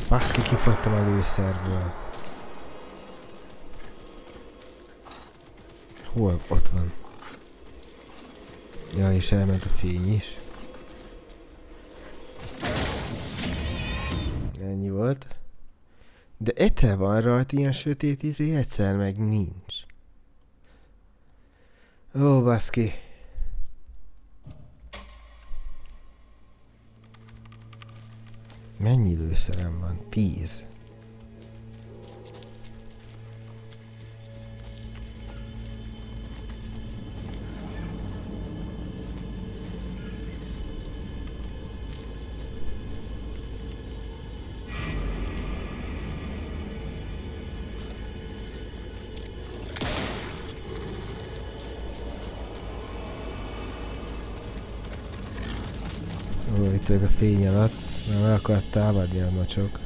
Baszki, kifogytam a lőszerből. Hol? Ott van. Ja, és elment a fény is. Ennyi volt. De egyszer van rajta ilyen sötét izé, egyszer meg nincs. Ó, baszki. Mennyi lőszerem van? 10. Ó, itt a fény alatt. Már meg akart támadni a macsok.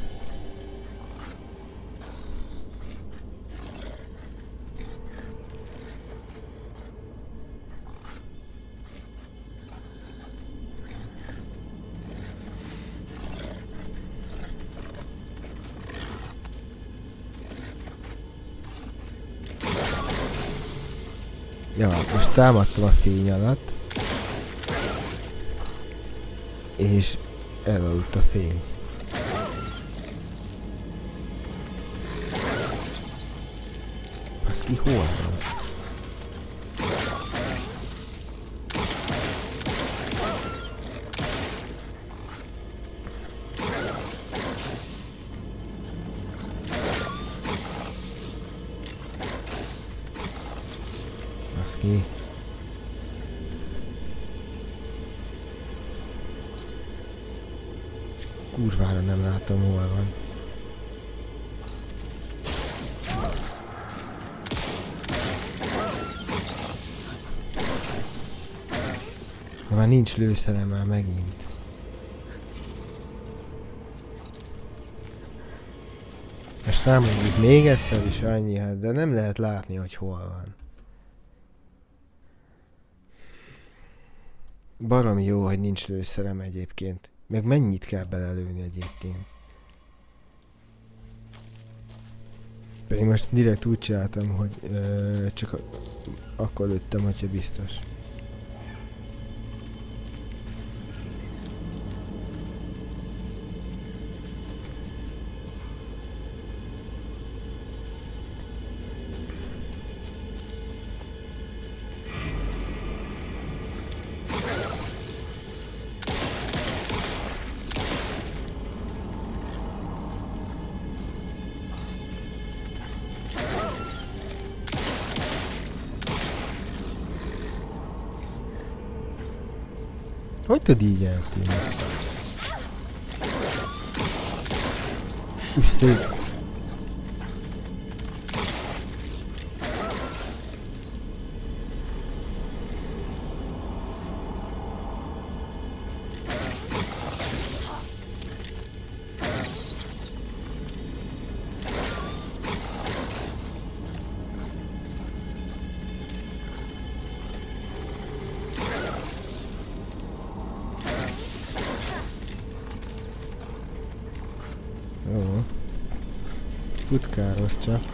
Ja, most támadtam a fény alatt. És elaludt a fény. Baszki, hol van? Baszki. Kurvára nem látom, hol van. De már nincs lőszerem már megint. Most számoljuk még egyszer is annyi, hát, de nem lehet látni, hogy hol van. Baromi jó, hogy nincs lőszerem egyébként. Meg mennyit kell belelőni egyébként. Pedig most direkt úgy csináltam, hogy csak akkor lőttem, hogyha biztos. Hogy tud így eltűnni? Úgy szép. Jó. Futkároz csak.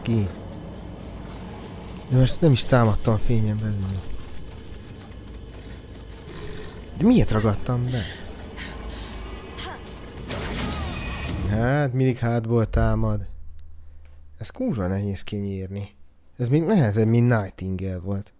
Ki. De most nem is támadtam a fényen belül. De miért ragadtam be? Hát, mindig hátból támad. Ez kurva nehéz kinyírni. Ez még nehezebb, mint Nightingale volt.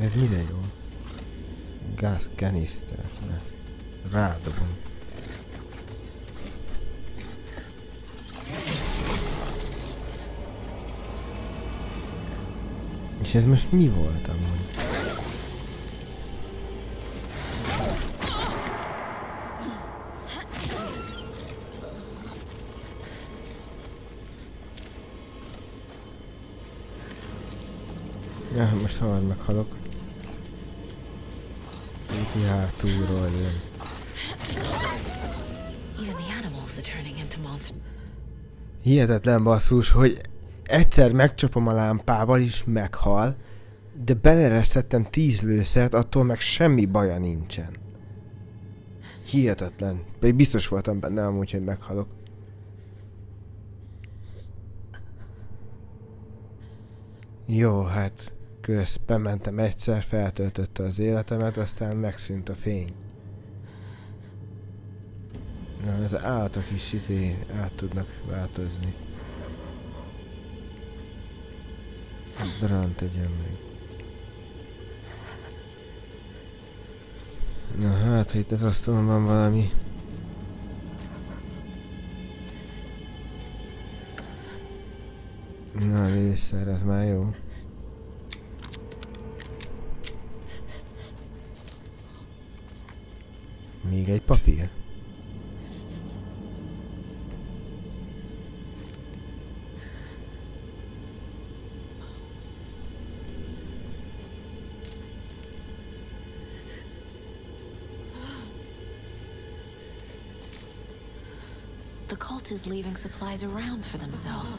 Ez mire jó? Gázkeniszter. Rádobom. És ez most mi volt amúgy? Ja, most hamar meghalok. Itt hátulról jön. Hihetetlen basszus, hogy egyszer megcsapom a lámpával is meghal, de beleresztettem 10 lőszert, attól meg semmi baja nincsen. Hihetetlen. Pedig biztos voltam benne amúgy, hogy meghalok. Jó, hát bementem egyszer, feltöltötte az életemet, aztán megszűnt a fény. Na, az állatok is át tudnak változni. Brand tegyen meg. Na hát, ha itt az asztalon van valami. Na, lőszer, ez már jó. Még egy papír. The cult is leaving supplies around for themselves.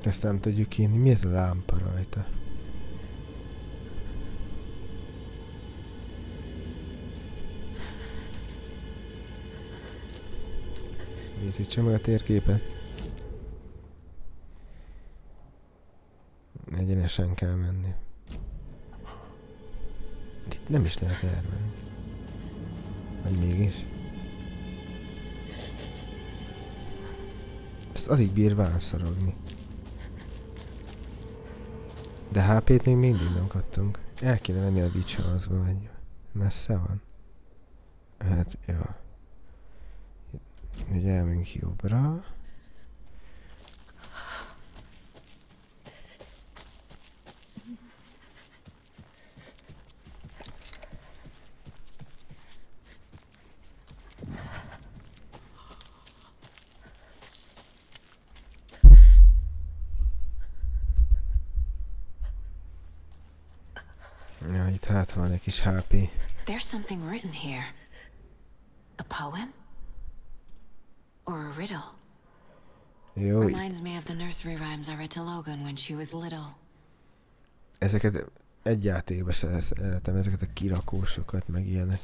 Ezt nem tudjuk írni. Mi ez a lámpa rajta? Nézzük meg a térképen. Egyenesen kell menni. Itt nem is lehet elmenni. Vagy mégis? Ezt alig bír vánszorogni. De HP-t még mindig nem kaptunk. El kéne menni a Beach House-ba, vagy messze van. Hát, jó. Így elmegyünk jobbra. Ja, itt hát van egy kis HP. There's something written here. A poem? Or a riddle? Jó. Reminds me of the nursery rhymes I read to Logan when she was little. Ezeket egy játékba se szeretem, ezeket a kirakósokat, meg ilyenek.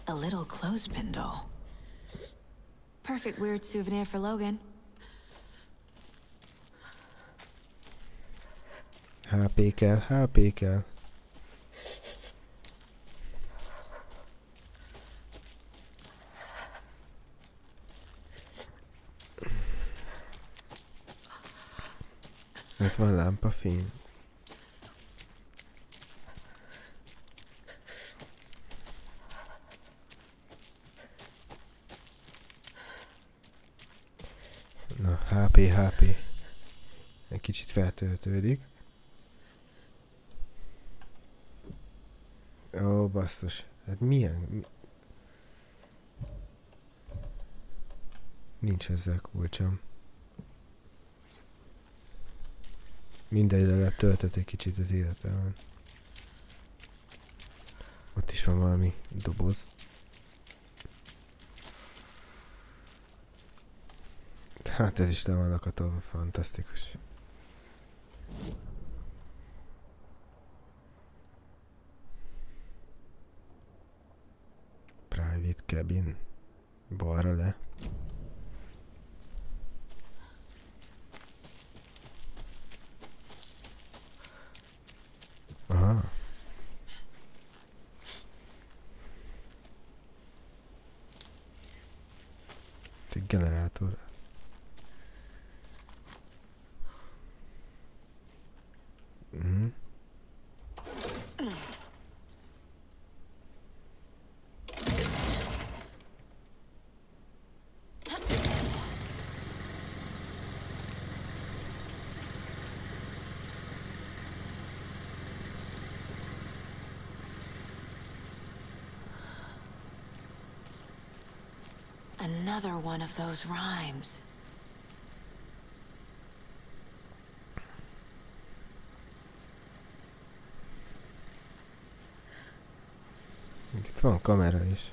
A little clothespin doll. Perfect weird souvenir for Logan. HP kell, HP kell. Itt van lámpafény. Na, HP. Egy kicsit feltöltődik. Ó, basszus. Hát milyen? Nincs ezzel kulcsom. Mindegy, legalább töltött egy kicsit az életemben. Ott is van valami doboz. Hát ez is le van lakatolva, fantasztikus. Private cabin. Balra le. Egy generátor. Mhm. Another one of those rhymes. Itt van kamera is.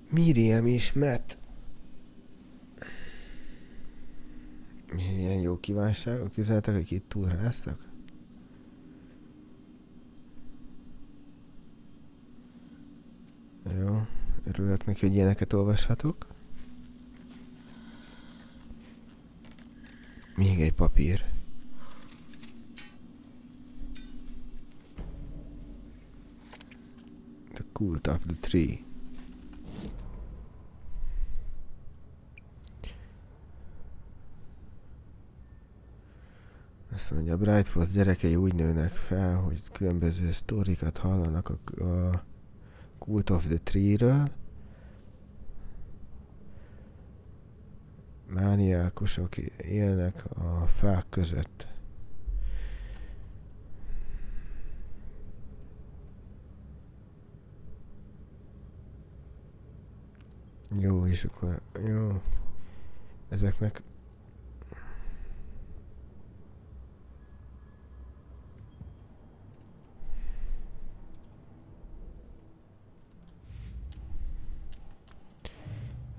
Miriam és Matt. Milyen jó kívánságok üzenetek, akik itt túráztak. Jó, örülök neki, hogy ilyeneket olvashatok. Még egy papír. The cult of the tree. Azt mondja, a Bright Falls gyerekei úgy nőnek fel, hogy különböző sztorikat hallanak a Cult of the Tree-ről. Mániákusok élnek a fák között. Jó, és akkor jó. Ezeknek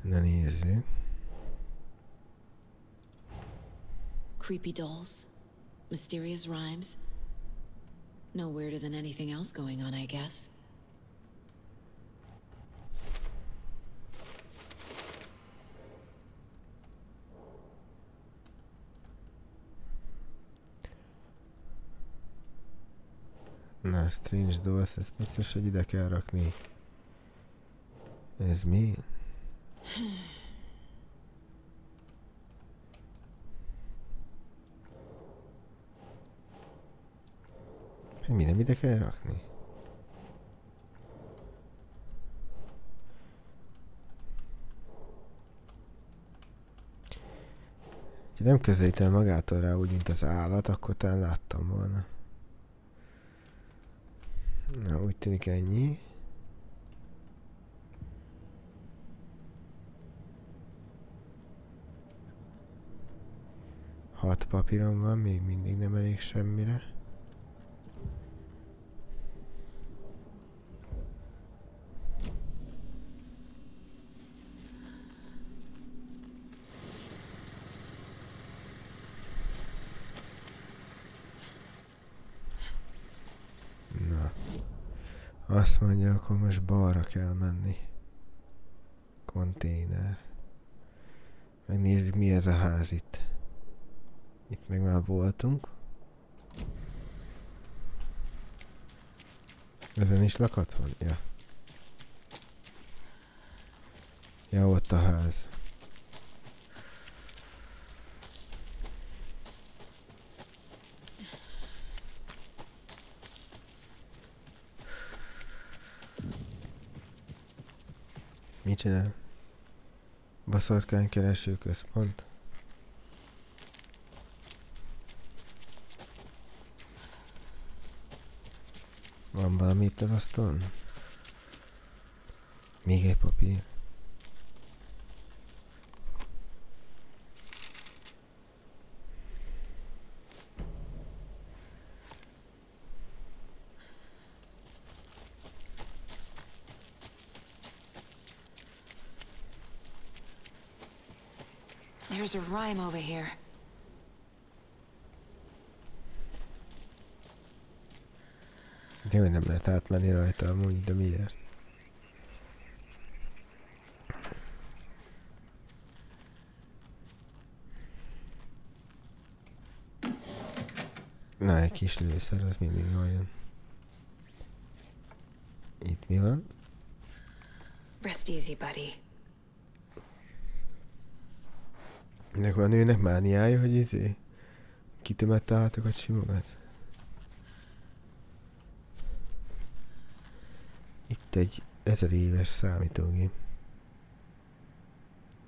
na nézzük. Creepy dolls, mysterious rhymes. No weirder than anything else going on, I guess. Na, strange dolls, ezt biztos, hogy ide kell rakni. Ez mi? Mi nem ide kell rakni? Ha nem közelítem magától rá úgy, mint az állat, akkor talán láttam volna. Na, úgy tűnik ennyi. Hat papírom van, még mindig nem elég semmire. Na. Azt mondja, akkor most balra kell menni. Konténer. Megnézzük, mi ez a ház itt. Itt meg már voltunk. Ezen is lakat van? Ja. Ja, ott a ház. Mit csinál? Baszorkány kereső központ. Van valami itt az asztalon? Még egy papír. There's a rhyme over here. De hogy nem lehet átmenni rajta amúgy, de miért? Na, egy kis lőszer, az mindig olyan. Itt mi van? Rest easy, buddy. Ennek van nőnek mániája, hogy kitömette állatokat simogat? Itt egy 1000 éves számítógép.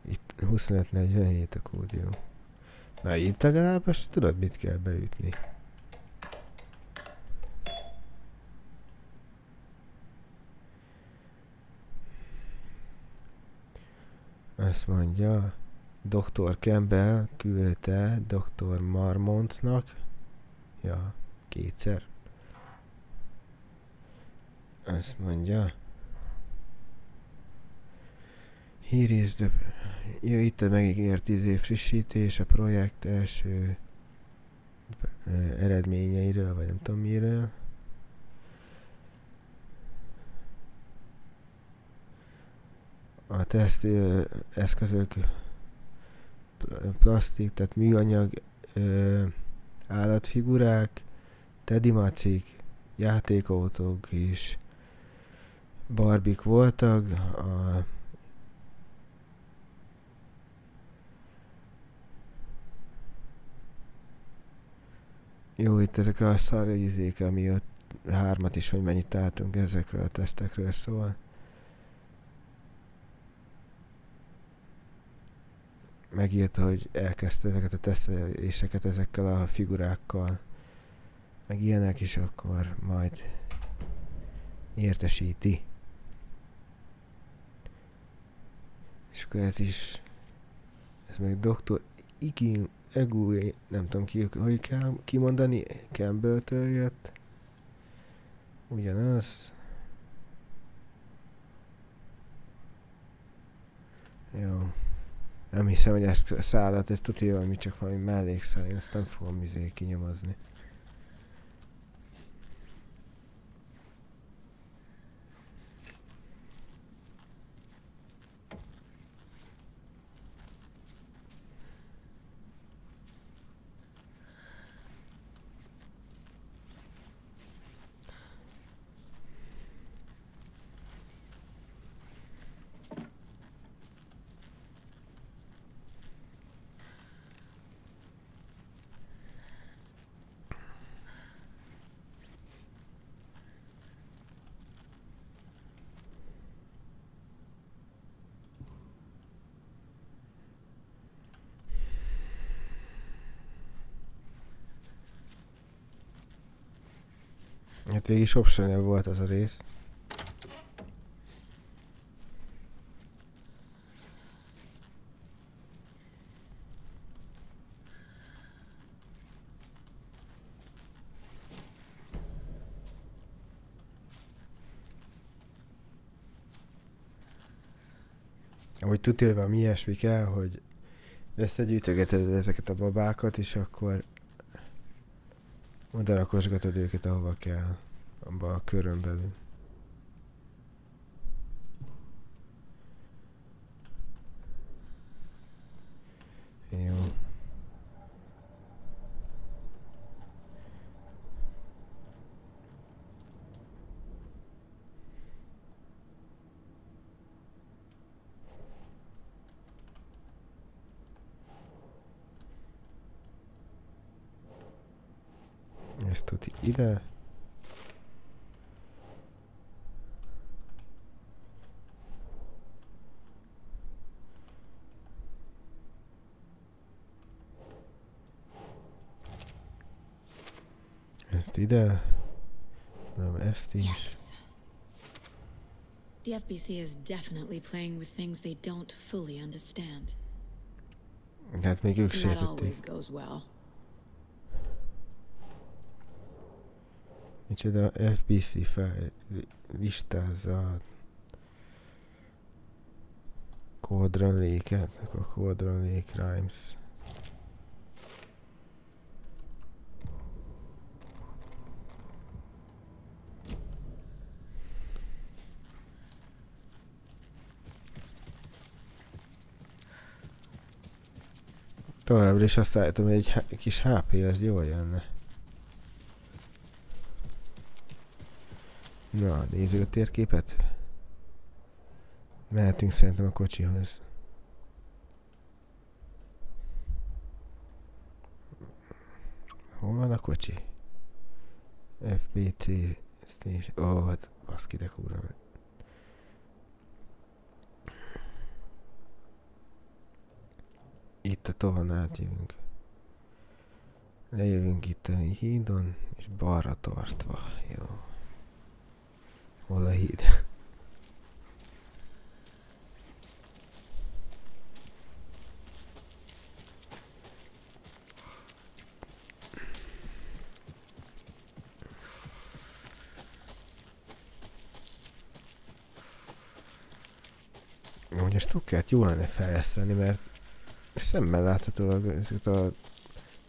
Itt 2547 a kód, jó. Na itt legalább most tudod, mit kell beütni. Azt mondja, Dr. Campbell küldte Dr. Marmontnak. Ja, 2-szer. Azt mondja. Here is the... Jó, itt a megígért frissítés a projekt első eredményeiről, vagy nem tudom miről. A teszt eszközök plastik, tehát műanyag állatfigurák, tedimacik, játékautók és barbik voltak. Jó, itt ezek a szarrizék, ami ott 3 is, hogy mennyit álltunk ezekről a tesztekről, szóval. Megírta, hogy elkezdte ezeket a teszteléseket ezekkel a figurákkal, meg ilyenek, és akkor majd értesíti. És akkor ez meg Dr. Egu, nem tudom hogy kell kimondani, Campbell-től jött. Ugyanaz. Jó. Nem hiszem, hogy ezt a szállat, ezt tudja, ami csak valami mellékszál, én ezt nem fogom kinyomozni. Hát végig is optional volt az a rész. Amúgy tudja, valami ilyesmi kell, hogy összegyűjtögeted ezeket a babákat, és akkor oda rakosgatod őket, ahova kell, abba a körön belül. Jó. Ezt tuti ide. Ezt ide. Nem, ezt is. Yes. The FBC is definitely playing with things they don't fully understand. Hát még ők That sértették. always goes well. Micsoda FBC listázza a Quadrant Lake-et, a Quadrant Lake Rhymes. Továbbra is azt állítom, hogy egy kis HP az jól jönne. Na, nézzük a térképet. Mehetünk szerintem a kocsihoz. Hol van a kocsi? FBC Station. Ó, hát baszki, de kurva. Itt a tovon átjövünk. Lejövünk itt a hídon, és balra tartva. Jó. Hol a híd? Ugye a stukkát jó lenne fejleszteni, mert szemmel láthatólag ezeket a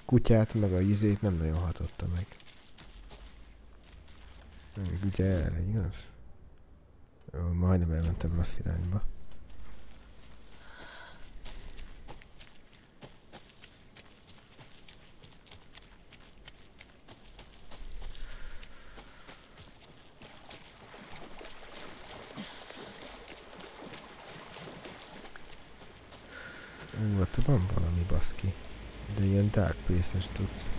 kutyát, meg a izét nem nagyon hatotta meg. Ugye erre, igaz? Ó, majdnem elmentem rossz irányba. Ott van valami baszki. De ilyen dark place-es tudsz.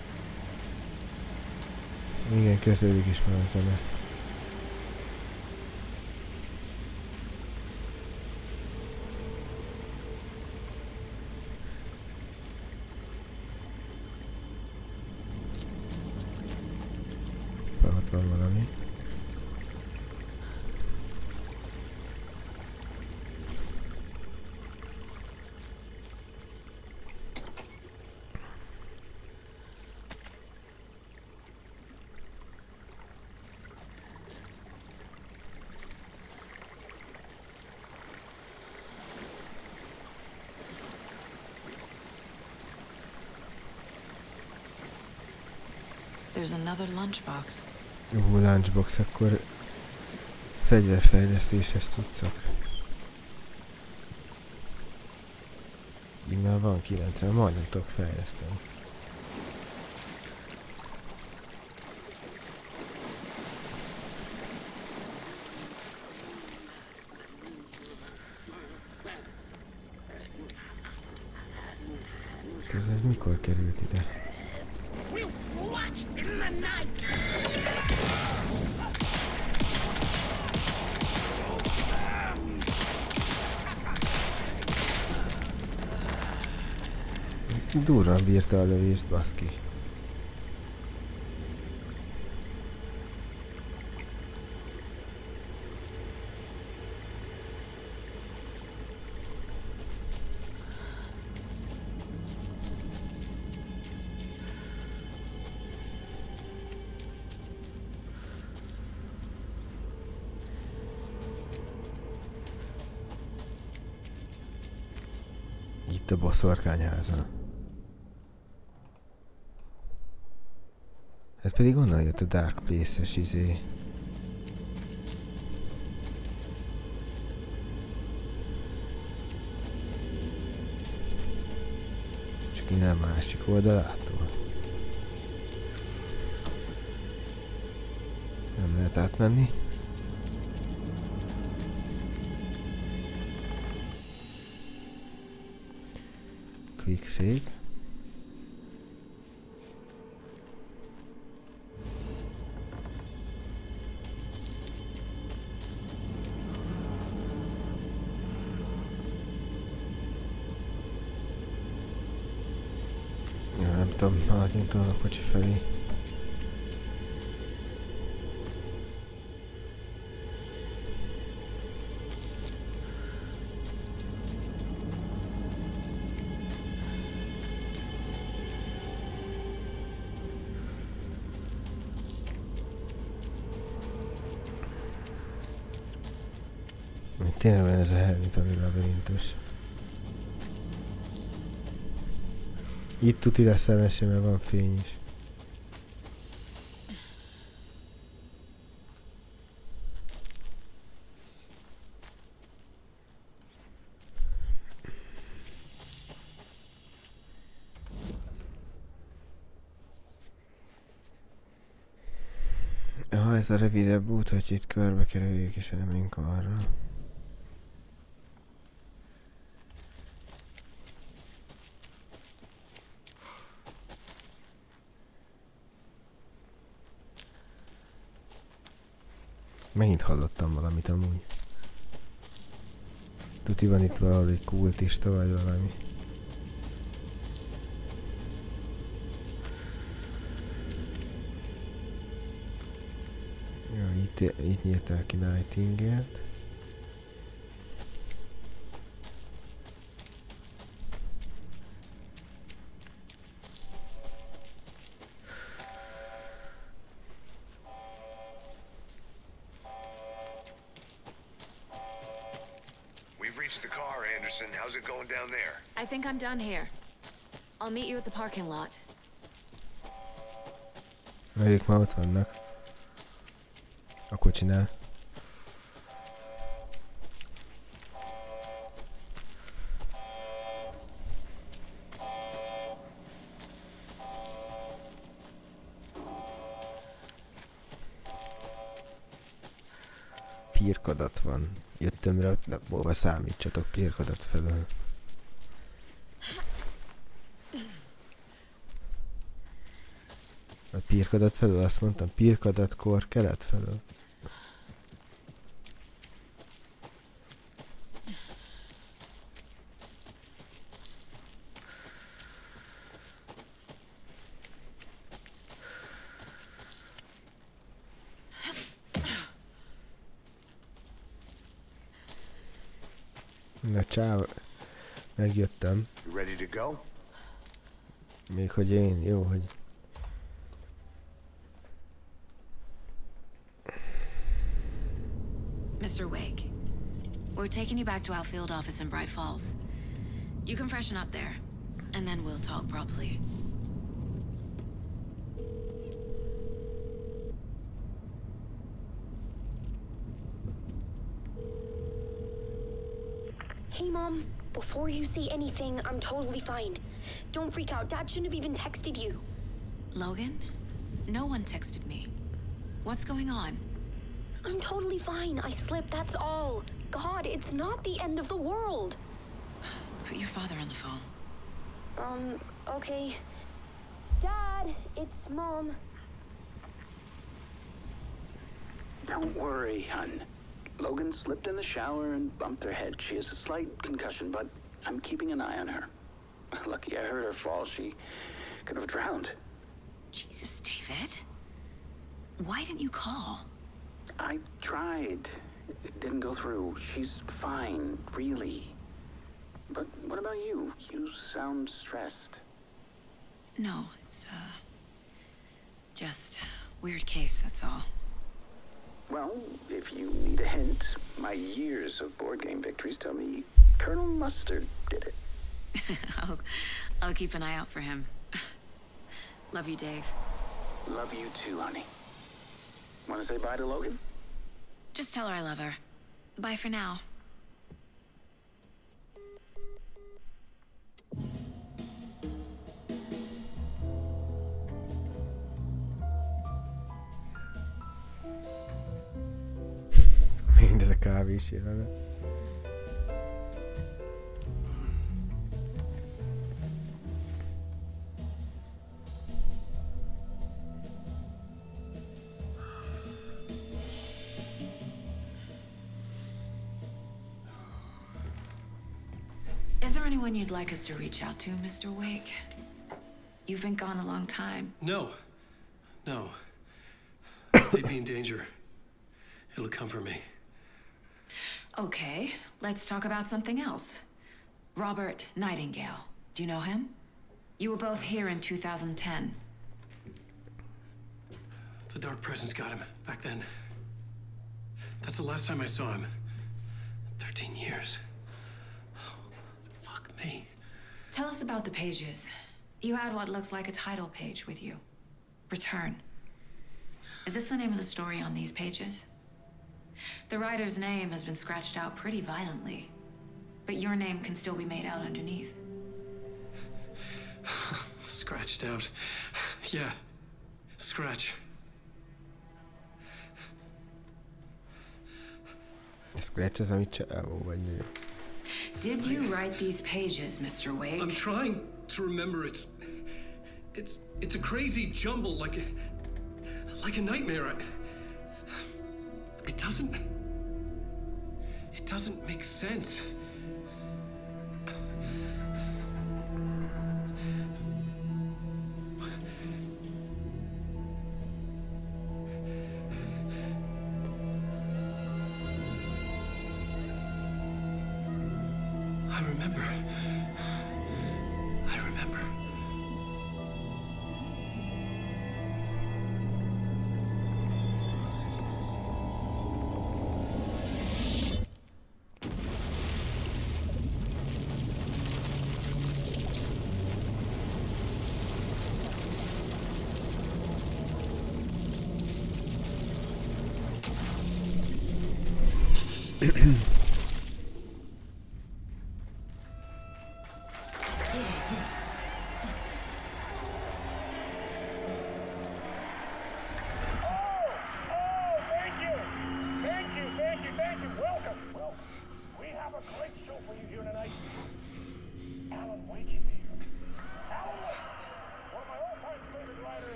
Igen, kezdődik is már a zene. Ott van valami. There's another lunchbox. Lunchbox, akkor fegyverfejlesztéshez tudszak. Így már van 90, majdnem tudok fejleszteni. Ez mikor került ide? Durran bírta a lövést, baszki. Itt a boszorkányháza. Hát pedig onnan jött a Dark Place-es izé. Csak innen másik oldalától. Nem lehet átmenni. Quick save. Nem tudom, haladjunk tovább a kocsi felé. Tényleg olyan ez a hely, mint ami labirintus. Itt tuti lesz ellenség, mert van fény is. Ja, ez a rövidebb út, hogy itt körbe kerüljük és elmegyünk arra. Megint hallottam valamit amúgy. Tuti van itt valahol egy kultista vagy valami. Ja, itt nyírták ki Nightingale-t. How's it going down there? I think I'm done here. I'll meet you at the parking lot. Ők már ott vannak. A kocsinál. Pirkadat van. Jöttem rá, hova számítsatok Pirkadat felől. A Pirkadat felől azt mondtam, Pirkadatkor kelet felől. Na csáv, megjöttem. Ready to go? Még hogy én, jó, hogy... Mr. Wake, we're taking you back to our field office in Bright Falls. You can freshen up there, and then we'll talk properly. Hey, Mom. Before you say anything, I'm totally fine. Don't freak out. Dad shouldn't have even texted you. Logan? No one texted me. What's going on? I'm totally fine. I slipped, that's all. God, it's not the end of the world. Put your father on the phone. Okay. Dad, it's Mom. Don't worry, hon. Logan slipped in the shower and bumped her head. She has a slight concussion, but I'm keeping an eye on her. Lucky I heard her fall. She could have drowned. Jesus, David. Why didn't you call? I tried. It didn't go through. She's fine, really. But what about you? You sound stressed. No, it's, just weird case, that's all. Well, if you need a hint, my years of board game victories tell me Colonel Mustard did it. I'll keep an eye out for him. Love you, Dave. Love you too, honey. Want to say bye to Logan? Just tell her I love her. Bye for now. Mindez a kávés jelenet. Is there anyone you'd like us to reach out to, Mr. Wake? You've been gone a long time. No. They'd be in danger. It'll come for me. Okay, let's talk about something else. Robert Nightingale. Do you know him? You were both here in 2010. The Dark Presence got him back then. That's the last time I saw him. 13 years. Oh, fuck me. Tell us about the pages. You had what looks like a title page with you. Return. Is this the name of the story on these pages? The writer's name has been scratched out pretty violently, but your name can still be made out underneath. Scratched out. Yeah. Scratch. Scratch ez, amit csávó vagy mi? Did you write these pages, Mr. Wake? I'm trying to remember. It's a crazy jumble, like a nightmare. It doesn't make sense. I remember.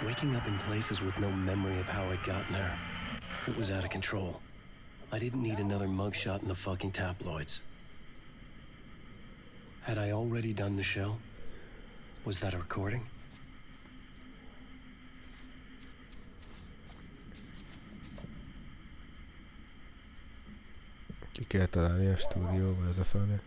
Waking up in places with no memory of how I'd gotten there. It was out of control. I didn't need another mugshot in the fucking tabloids. Had I already done the show? Was that a recording? Ki kell találni a stúdióba ez a fele.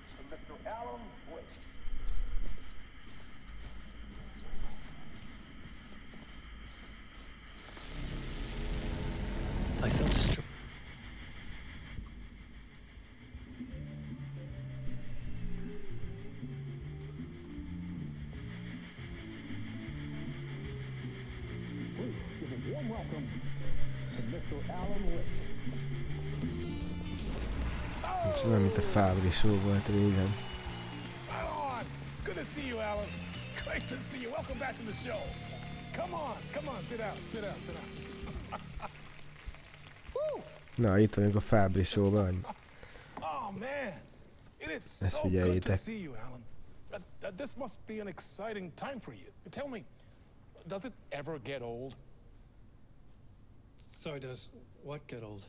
I felt a warm welcome to Mr. Alan Wake. Ez olyan, mint a Fábri show volt régen. Good to see you, Alan. Great to see you. Welcome back to the show. Come on, sit down. Na, itt vagyunk a Fábri show-ban. Oh man, it is Ezt so good to figyeljétek. see you, Alan. This must be an exciting time for you. Tell me, does it ever get old? Sorry, does what get old?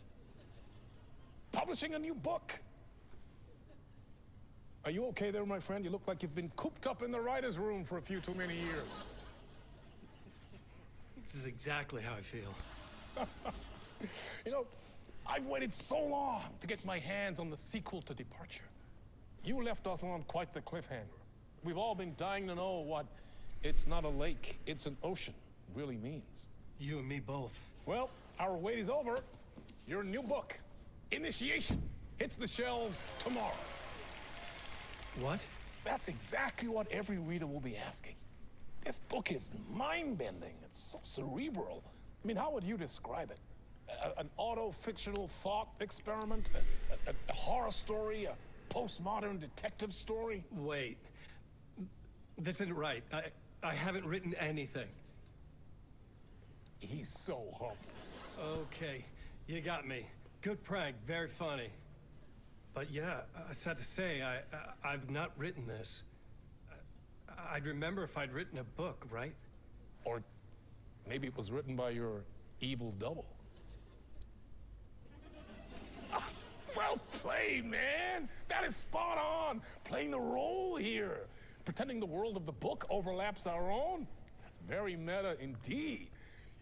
Publishing a new book. Are you okay there, my friend? You look like you've been cooped up in the writer's room for a few too many years. This is exactly how I feel. You know, I've waited so long to get my hands on the sequel to Departure. You left us on quite the cliffhanger. We've all been dying to know what "it's not a lake, it's an ocean" really means. You and me both. Well, our wait is over. Your new book, Initiation, hits the shelves tomorrow. What? That's exactly what every reader will be asking. This book is mind-bending. It's so cerebral. I mean, how would you describe it? An auto-fictional thought experiment? A horror story? A postmodern detective story? Wait. This isn't right. I haven't written anything. He's so humble. Okay, you got me. Good prank, very funny. But yeah, I sad to say, I've not written this. I'd remember if I'd written a book, right? Or maybe it was written by your evil double. Well played, man! That is spot on! Playing the role here. Pretending the world of the book overlaps our own. That's very meta indeed.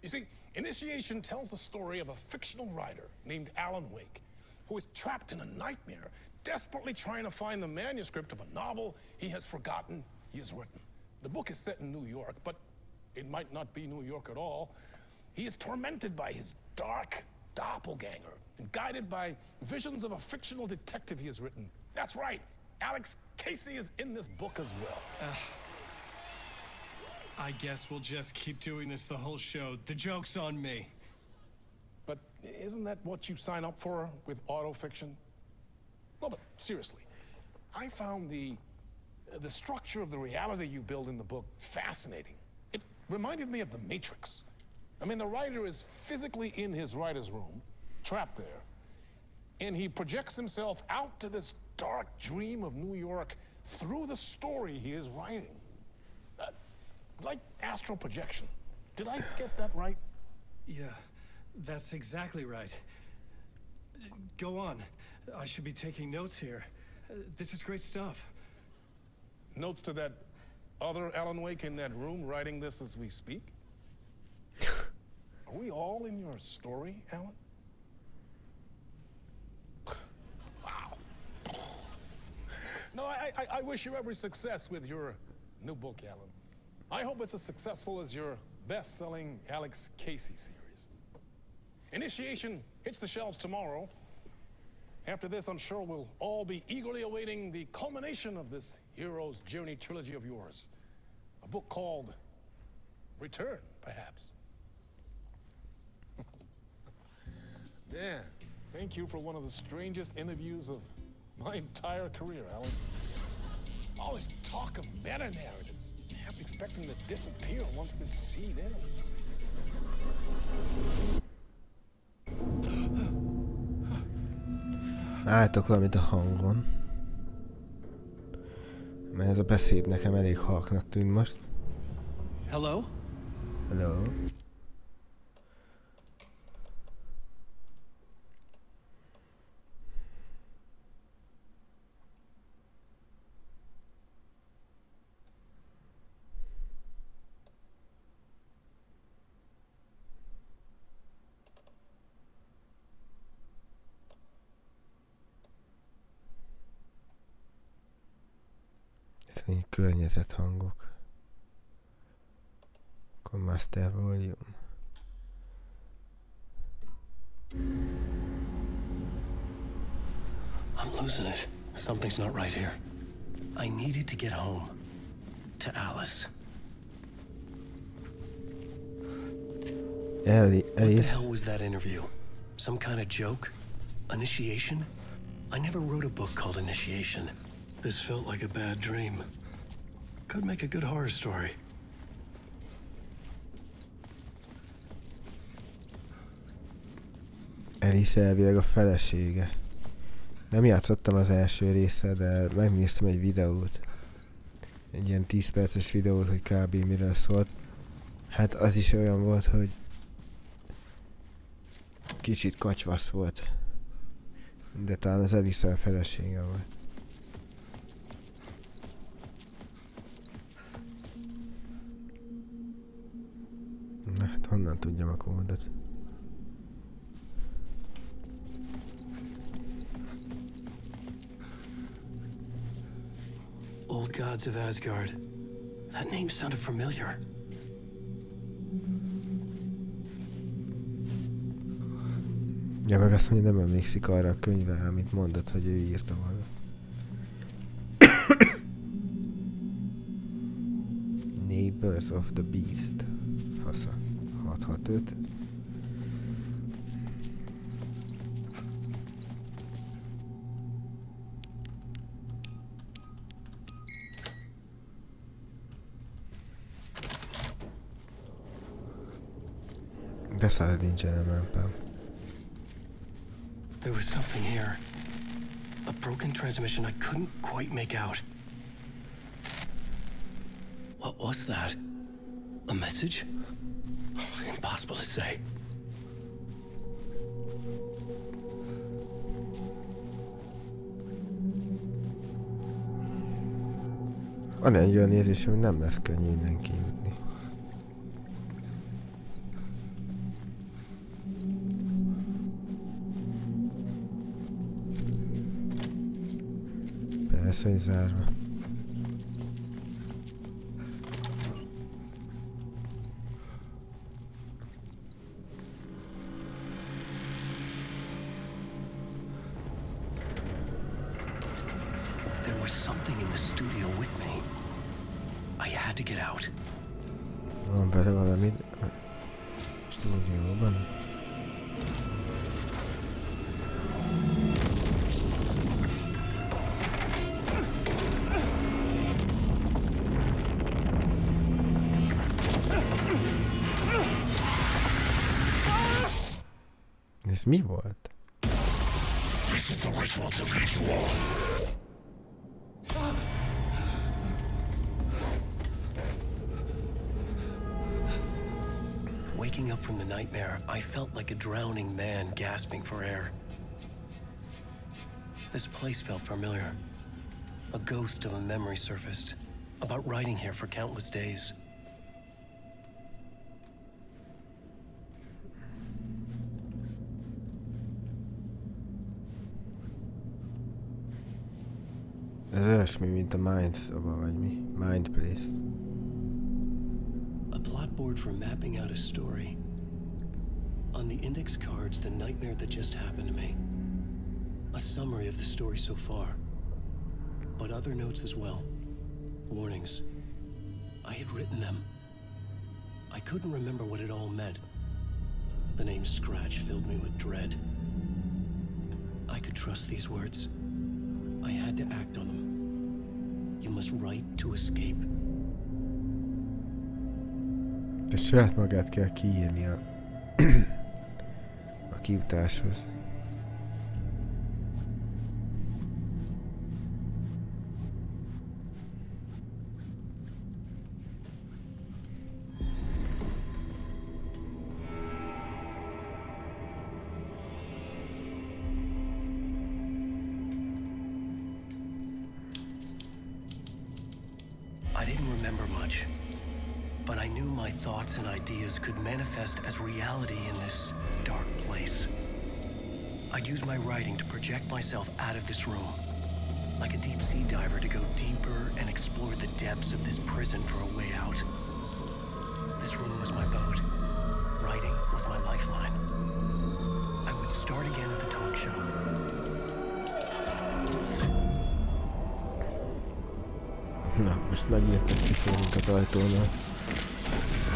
You see, Initiation tells the story of a fictional writer named Alan Wake, who is trapped in a nightmare, desperately trying to find the manuscript of a novel he has forgotten he has written. The book is set in New York, but it might not be New York at all. He is tormented by his dark doppelganger and guided by visions of a fictional detective he has written. That's right, Alex Casey is in this book as well. I guess we'll just keep doing this the whole show. The joke's on me. But Isn't that what you sign up for with autofiction? No, but seriously, I found the structure of the reality you build in the book fascinating. It reminded me of The Matrix. I mean, the writer is physically in his writer's room, trapped there, and he projects himself out to this dark dream of New York through the story he is writing. Like astral projection. Did I get that right? Yeah, that's exactly right. Go on. I should be taking notes here. This is great stuff. Notes to that other Alan Wake in that room writing this as we speak? Are we all in your story, Alan? Wow. No, I wish you every success with your new book, Alan. I hope it's as successful as your best-selling Alex Casey series. Initiation hits the shelves tomorrow. After this, I'm sure we'll all be eagerly awaiting the culmination of this hero's journey trilogy of yours. A book called Return, perhaps. Yeah, thank you for one of the strangest interviews of my entire career, Alan. All this talk of meta-narratives. I'm expecting to disappear once this seed ends. Álltok valamit a hangon. Mert ez a beszéd nekem elég halknak tűnt most. Hello? Hello? Ezek környezet hangok. Akkor master volume. I'm losing it. Something's not right here. I needed to get home. To Alice. What the hell was that interview? Some kind of joke? Initiation? I never wrote a book called Initiation. This felt like a bad dream. Could make a good horror story. Alice elvileg a felesége. Nem játszottam az első része, de megnéztem egy videót. Egy ilyen 10 perces videót, hogy kb. Miről szólt. Hát az is olyan volt, hogy kicsit katyvasz volt. De talán az Alice a felesége volt. Na hát honnan tudjam a kódot? Old Gods of Asgard. That name sounded familiar. Ja, meg azt mondja, nem emlékszik arra a könyvre, amit mondott, hogy ő írta volna. Neighbors of the Beast. Fasza. 665. De szállt nincsen elmámpám. There was something here. A broken transmission I couldn't quite make out. What was that? A message? Impossible to say. Van egy olyan érzés, hogy nem lesz könnyű innen kijutni. Persze, hogy zárva. There was something in the studio with me. I had to get out. Van bele valami a stúdióban. Ez mi volt? This is the ritual to lead you all. Waking up from the nightmare, I felt like a drowning man gasping for air. This place felt familiar. A ghost of a memory surfaced, about riding here for countless days. Ez olyasmi, mint a Mind szoba, vagy mi? Mind Place. A plotboard for mapping out a story. On the index cards, the nightmare that just happened to me. A summary of the story so far. But other notes as well. Warnings. I had written them. I couldn't remember what it all meant. The name Scratch filled me with dread. I could trust these words. I had to act on them. You must write to escape. De saját magát kell kiírni a kiutáshoz. I didn't remember much, but I knew my thoughts and ideas could manifest as reality in this dark place. I'd use my writing to project myself out of this room, like a deep sea diver to go deeper and explore the depths of this prison for a way out. This room was my boat. Writing was my lifeline. I would start again at the talk show. Na, most megírtam, kiférünk az ajtónál.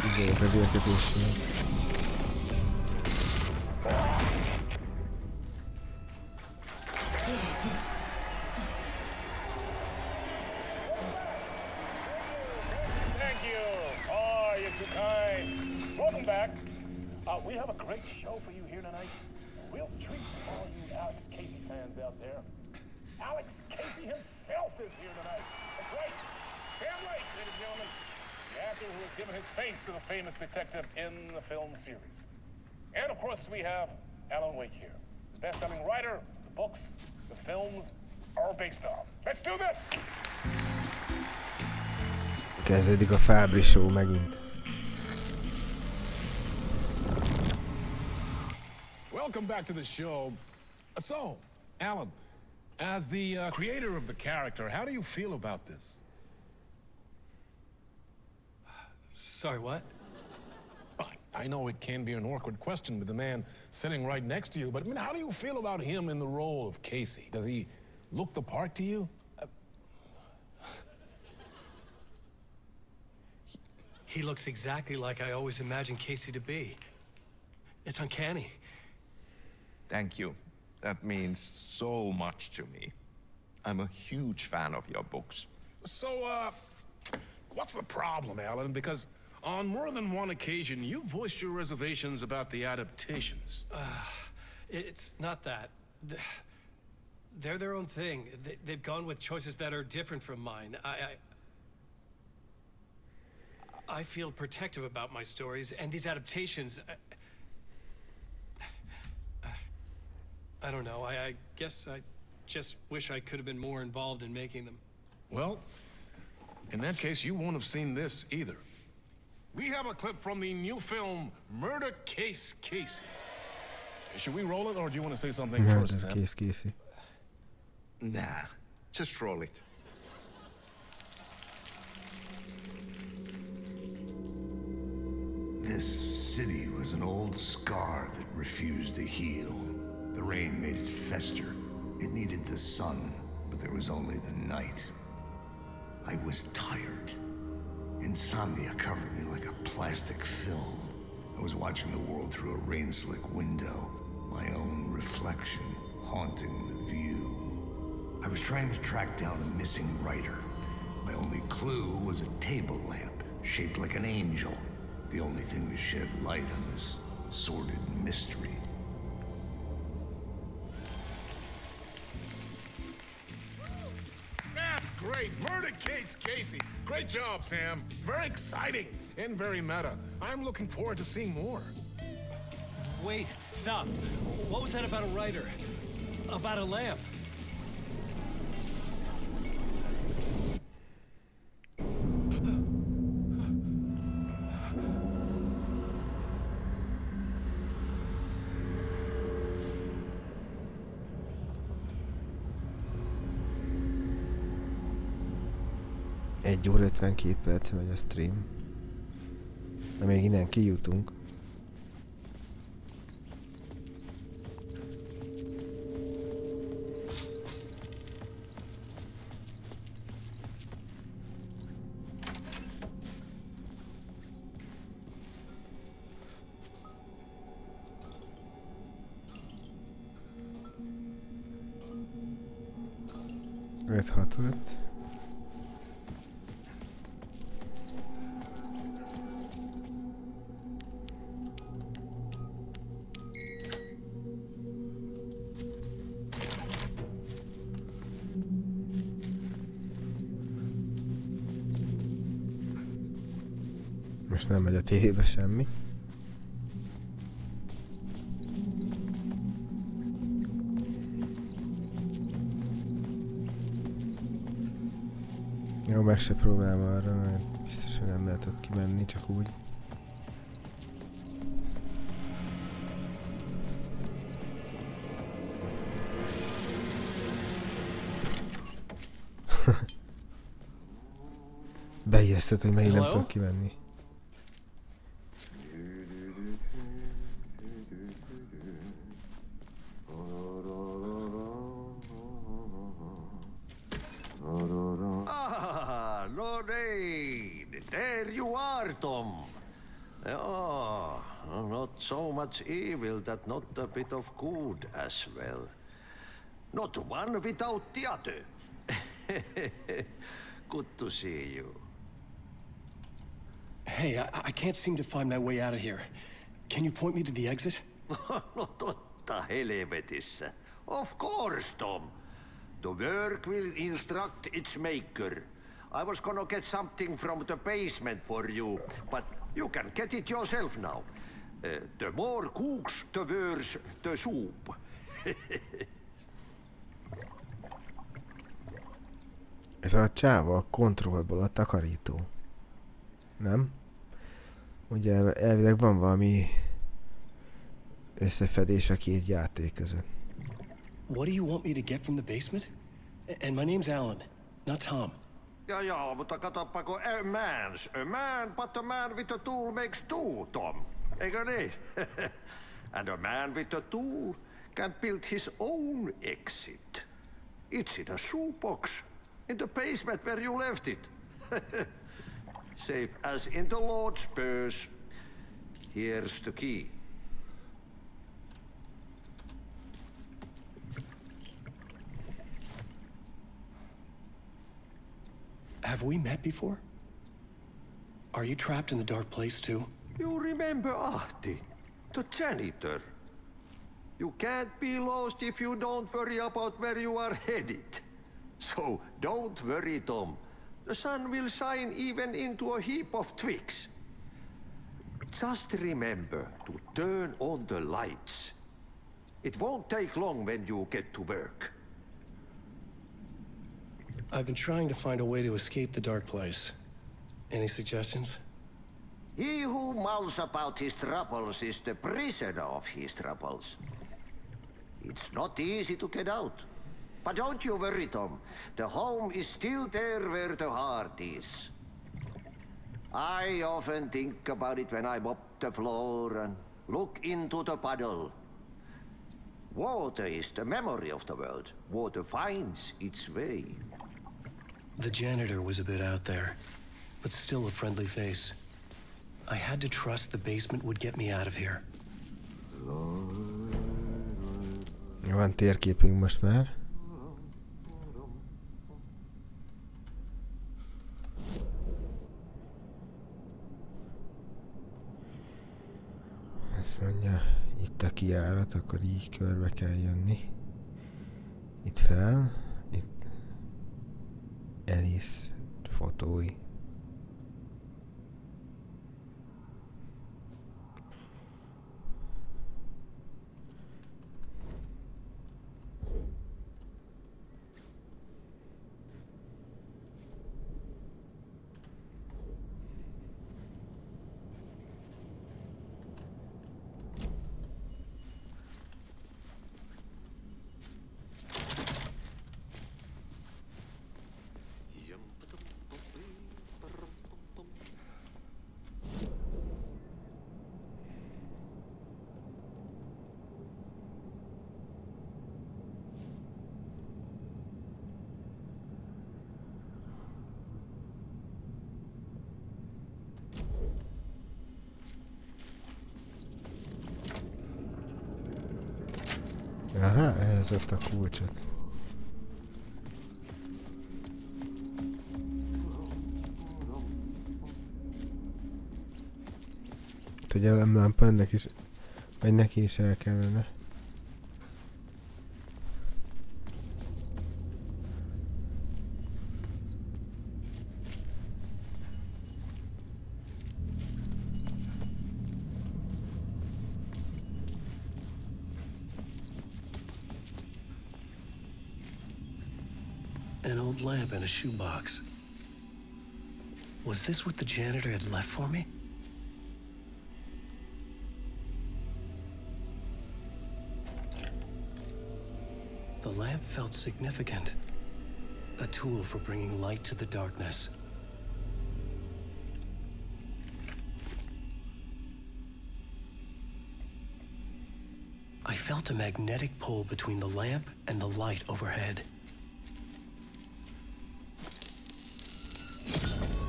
Üzenek az érkezésnél. Thank you. Oh, you're too kind. Welcome back. We have a great show for you here tonight. A real treat for all you Alex Casey fans out there. Alex Casey himself is here tonight. That's right. Sam Lake, ladies and gentlemen. The actor who has given his face to the famous detective in the film series. And of course we have Alan Wake here. The best-selling writer, the books, the films are based on. Let's do this! Kezdődik a Fábri Show megint. Welcome back to the show. So, Alan, as the creator of the character, how do you feel about this? Sorry, what? I know it can be an awkward question with the man sitting right next to you, but I mean, how do you feel about him in the role of Casey? Does he look the part to you? He looks exactly like I always imagined Casey to be. It's uncanny. Thank you. That means so much to me. I'm a huge fan of your books. So, what's the problem, Alan? Because on more than one occasion, you voiced your reservations about the adaptations. It's not that. They're their own thing. They've gone with choices that are different from mine. I feel protective about my stories, and these adaptations... I don't know. I guess I just wish I could have been more involved in making them. Well, in that case, you won't have seen this either. We have a clip from the new film, Murder Case Casey. Should we roll it, or do you want to say something first, Sam? Case Casey. Nah, just roll it. This city was an old scar that refused to heal. The rain made it fester. It needed the sun, but there was only the night. I was tired. Insomnia covered me like a plastic film. I was watching the world through a rain-slick window, my own reflection haunting the view. I was trying to track down a missing writer. My only clue was a table lamp shaped like an angel, the only thing to shed light on this sordid mystery. great. Murder case, Casey. Great job, Sam. Very exciting and very meta. I'm looking forward to seeing more. Wait, stop. What was that about a writer? About a lamp? Egy óra 52 perc megy a stream. De még innen kijutunk. Ez 6-5. Most nem megy a tévébe semmi. Jó, meg se próbálom arra, mert biztos, hogy nem lehet ott kimenni, csak úgy. Beijesztett, hogy megint nem tudok kimenni. There you are, Tom. Oh, not so much evil that not a bit of good as well. Not one without the other. Good to see you. Hey, I can't seem to find my way out of here. Can you point me to the exit? No totta helvetissä. Of course, Tom. The work will instruct its maker. I was gonna get something from the basement for you, but you can get it yourself now. The more cooks, the worse the soup. Ez a csáva a kontrollból a takarító. Nem? Ugye elvileg van valami összefedés a két játék között. What do you want me to get from the basement? And my name's Alan, not Tom. Ja, mutta katsoppa, kun a man, but a man with a tool makes two, Tom. Eikö niin? And a man with a tool can build his own exit. It's in a shoebox, in the basement where you left it. Safe as in the Lord's purse. Here's the key. Have we met before? Are you trapped in the dark place too? You remember Ahti, the janitor. You can't be lost if you don't worry about where you are headed. So don't worry, Tom. The sun will shine even into a heap of twigs. Just remember to turn on the lights. It won't take long when you get to work. I've been trying to find a way to escape the dark place. Any suggestions? He who mouths about his troubles is the prisoner of his troubles. It's not easy to get out. But don't you worry, Tom. The home is still there where the heart is. I often think about it when I mop the floor and look into the puddle. Water is the memory of the world. Water finds its way. The janitor was a bit out there, but still a friendly face. I had to trust the basement would get me out of here. Van térképünk most már. Azt mondja, itt a kijárat, akkor így körbe kell jönni. Itt fel, itt. Alice fotói. Aha, ehhez ott a kulcsot. Egy elemlámpa ennek is, vagy neki is el kellene. An old lamp in a shoebox. Was this what the janitor had left for me? The lamp felt significant. A tool for bringing light to the darkness. I felt a magnetic pull between the lamp and the light overhead.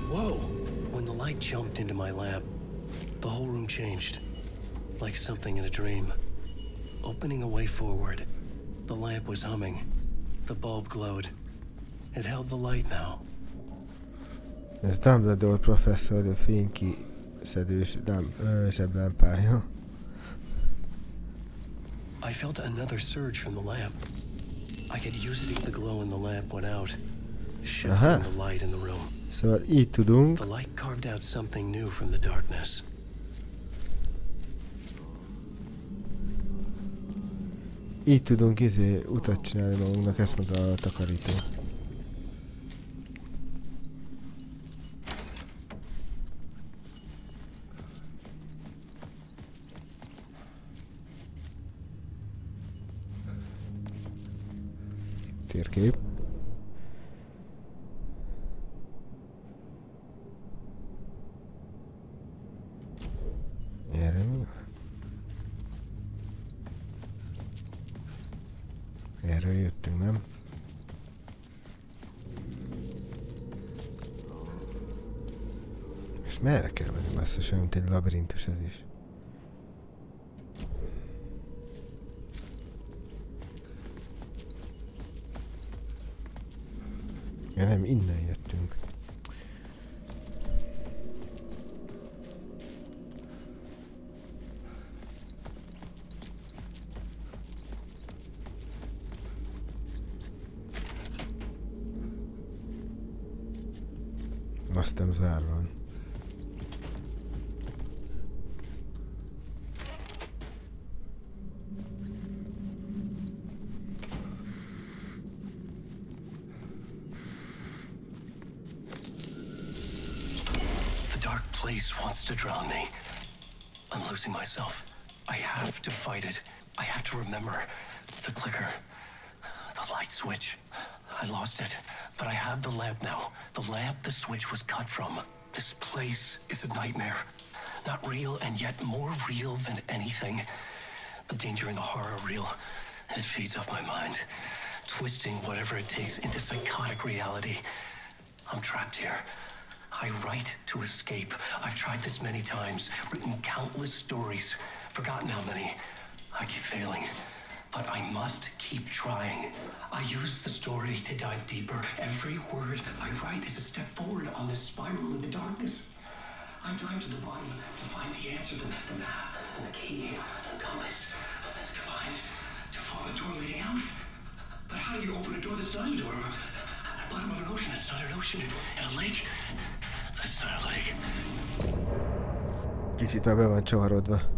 Whoa! When the light jumped into my lamp, the whole room changed. Like something in a dream. Opening a way forward. The lamp was humming. The bulb glowed. It held the light now. Ez Dumbledore professzor fénykiszedős zseblámpája. I felt another surge from the lamp. I could use it if the glow in the lamp went out. Shifting the light in the room. Szóval így tudunk. The light carved out something new from the darkness. Így tudunk utat csinálni magunknak, ezt mondta a takarító. Térkép. Erre mi? Erről jöttünk, nem? És merre kell menni? Basszus, olyan, mint egy labirintus ez is. Ja nem, innen jöttünk. Aztán zárva van. The dark place wants to drown me. I'm losing myself. I have to fight it. I have to remember the clicker, the light switch. I lost it, but I have the lamp now. The lamp the switch was cut from. This place is a nightmare. Not real, and yet more real than anything. The danger and the horror real. It feeds off my mind, twisting whatever it takes into psychotic reality. I'm trapped here. I write to escape. I've tried this many times, written countless stories, forgotten how many. I keep failing. But I must keep trying. I use the story to dive deeper. Every word I write is a step forward on this spiral in the darkness. I dive to the bottom to find the answer, the map, and the key, and the compass. It's combined to form a door leading out. But how do you open a door that's not a door? bottom of an ocean. That's not an ocean. And a lake. That's not a lake. Kicsit már be van csavarodva.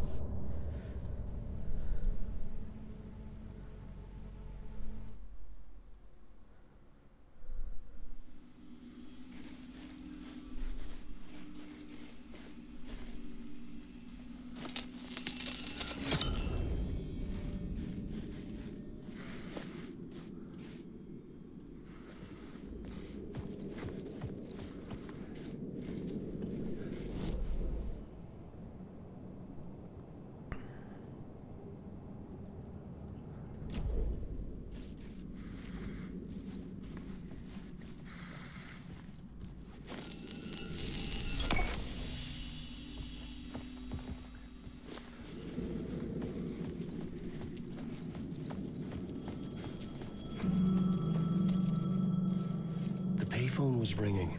The phone was ringing.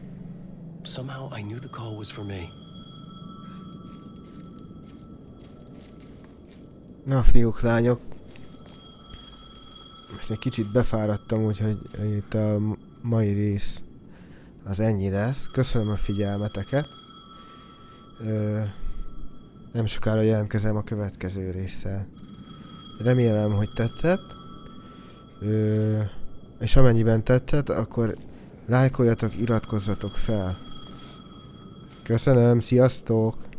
Somehow I knew the call was for me. Na, fiúk, lányok. Most egy kicsit befáradtam, úgyhogy itt a mai rész az ennyi lesz. Köszönöm a figyelmeteket. Nem sokára jelentkezem a következő résszel. Remélem, hogy tetszett. És amennyiben tetszett, akkor lájkoljatok, iratkozzatok fel. Köszönöm, sziasztok!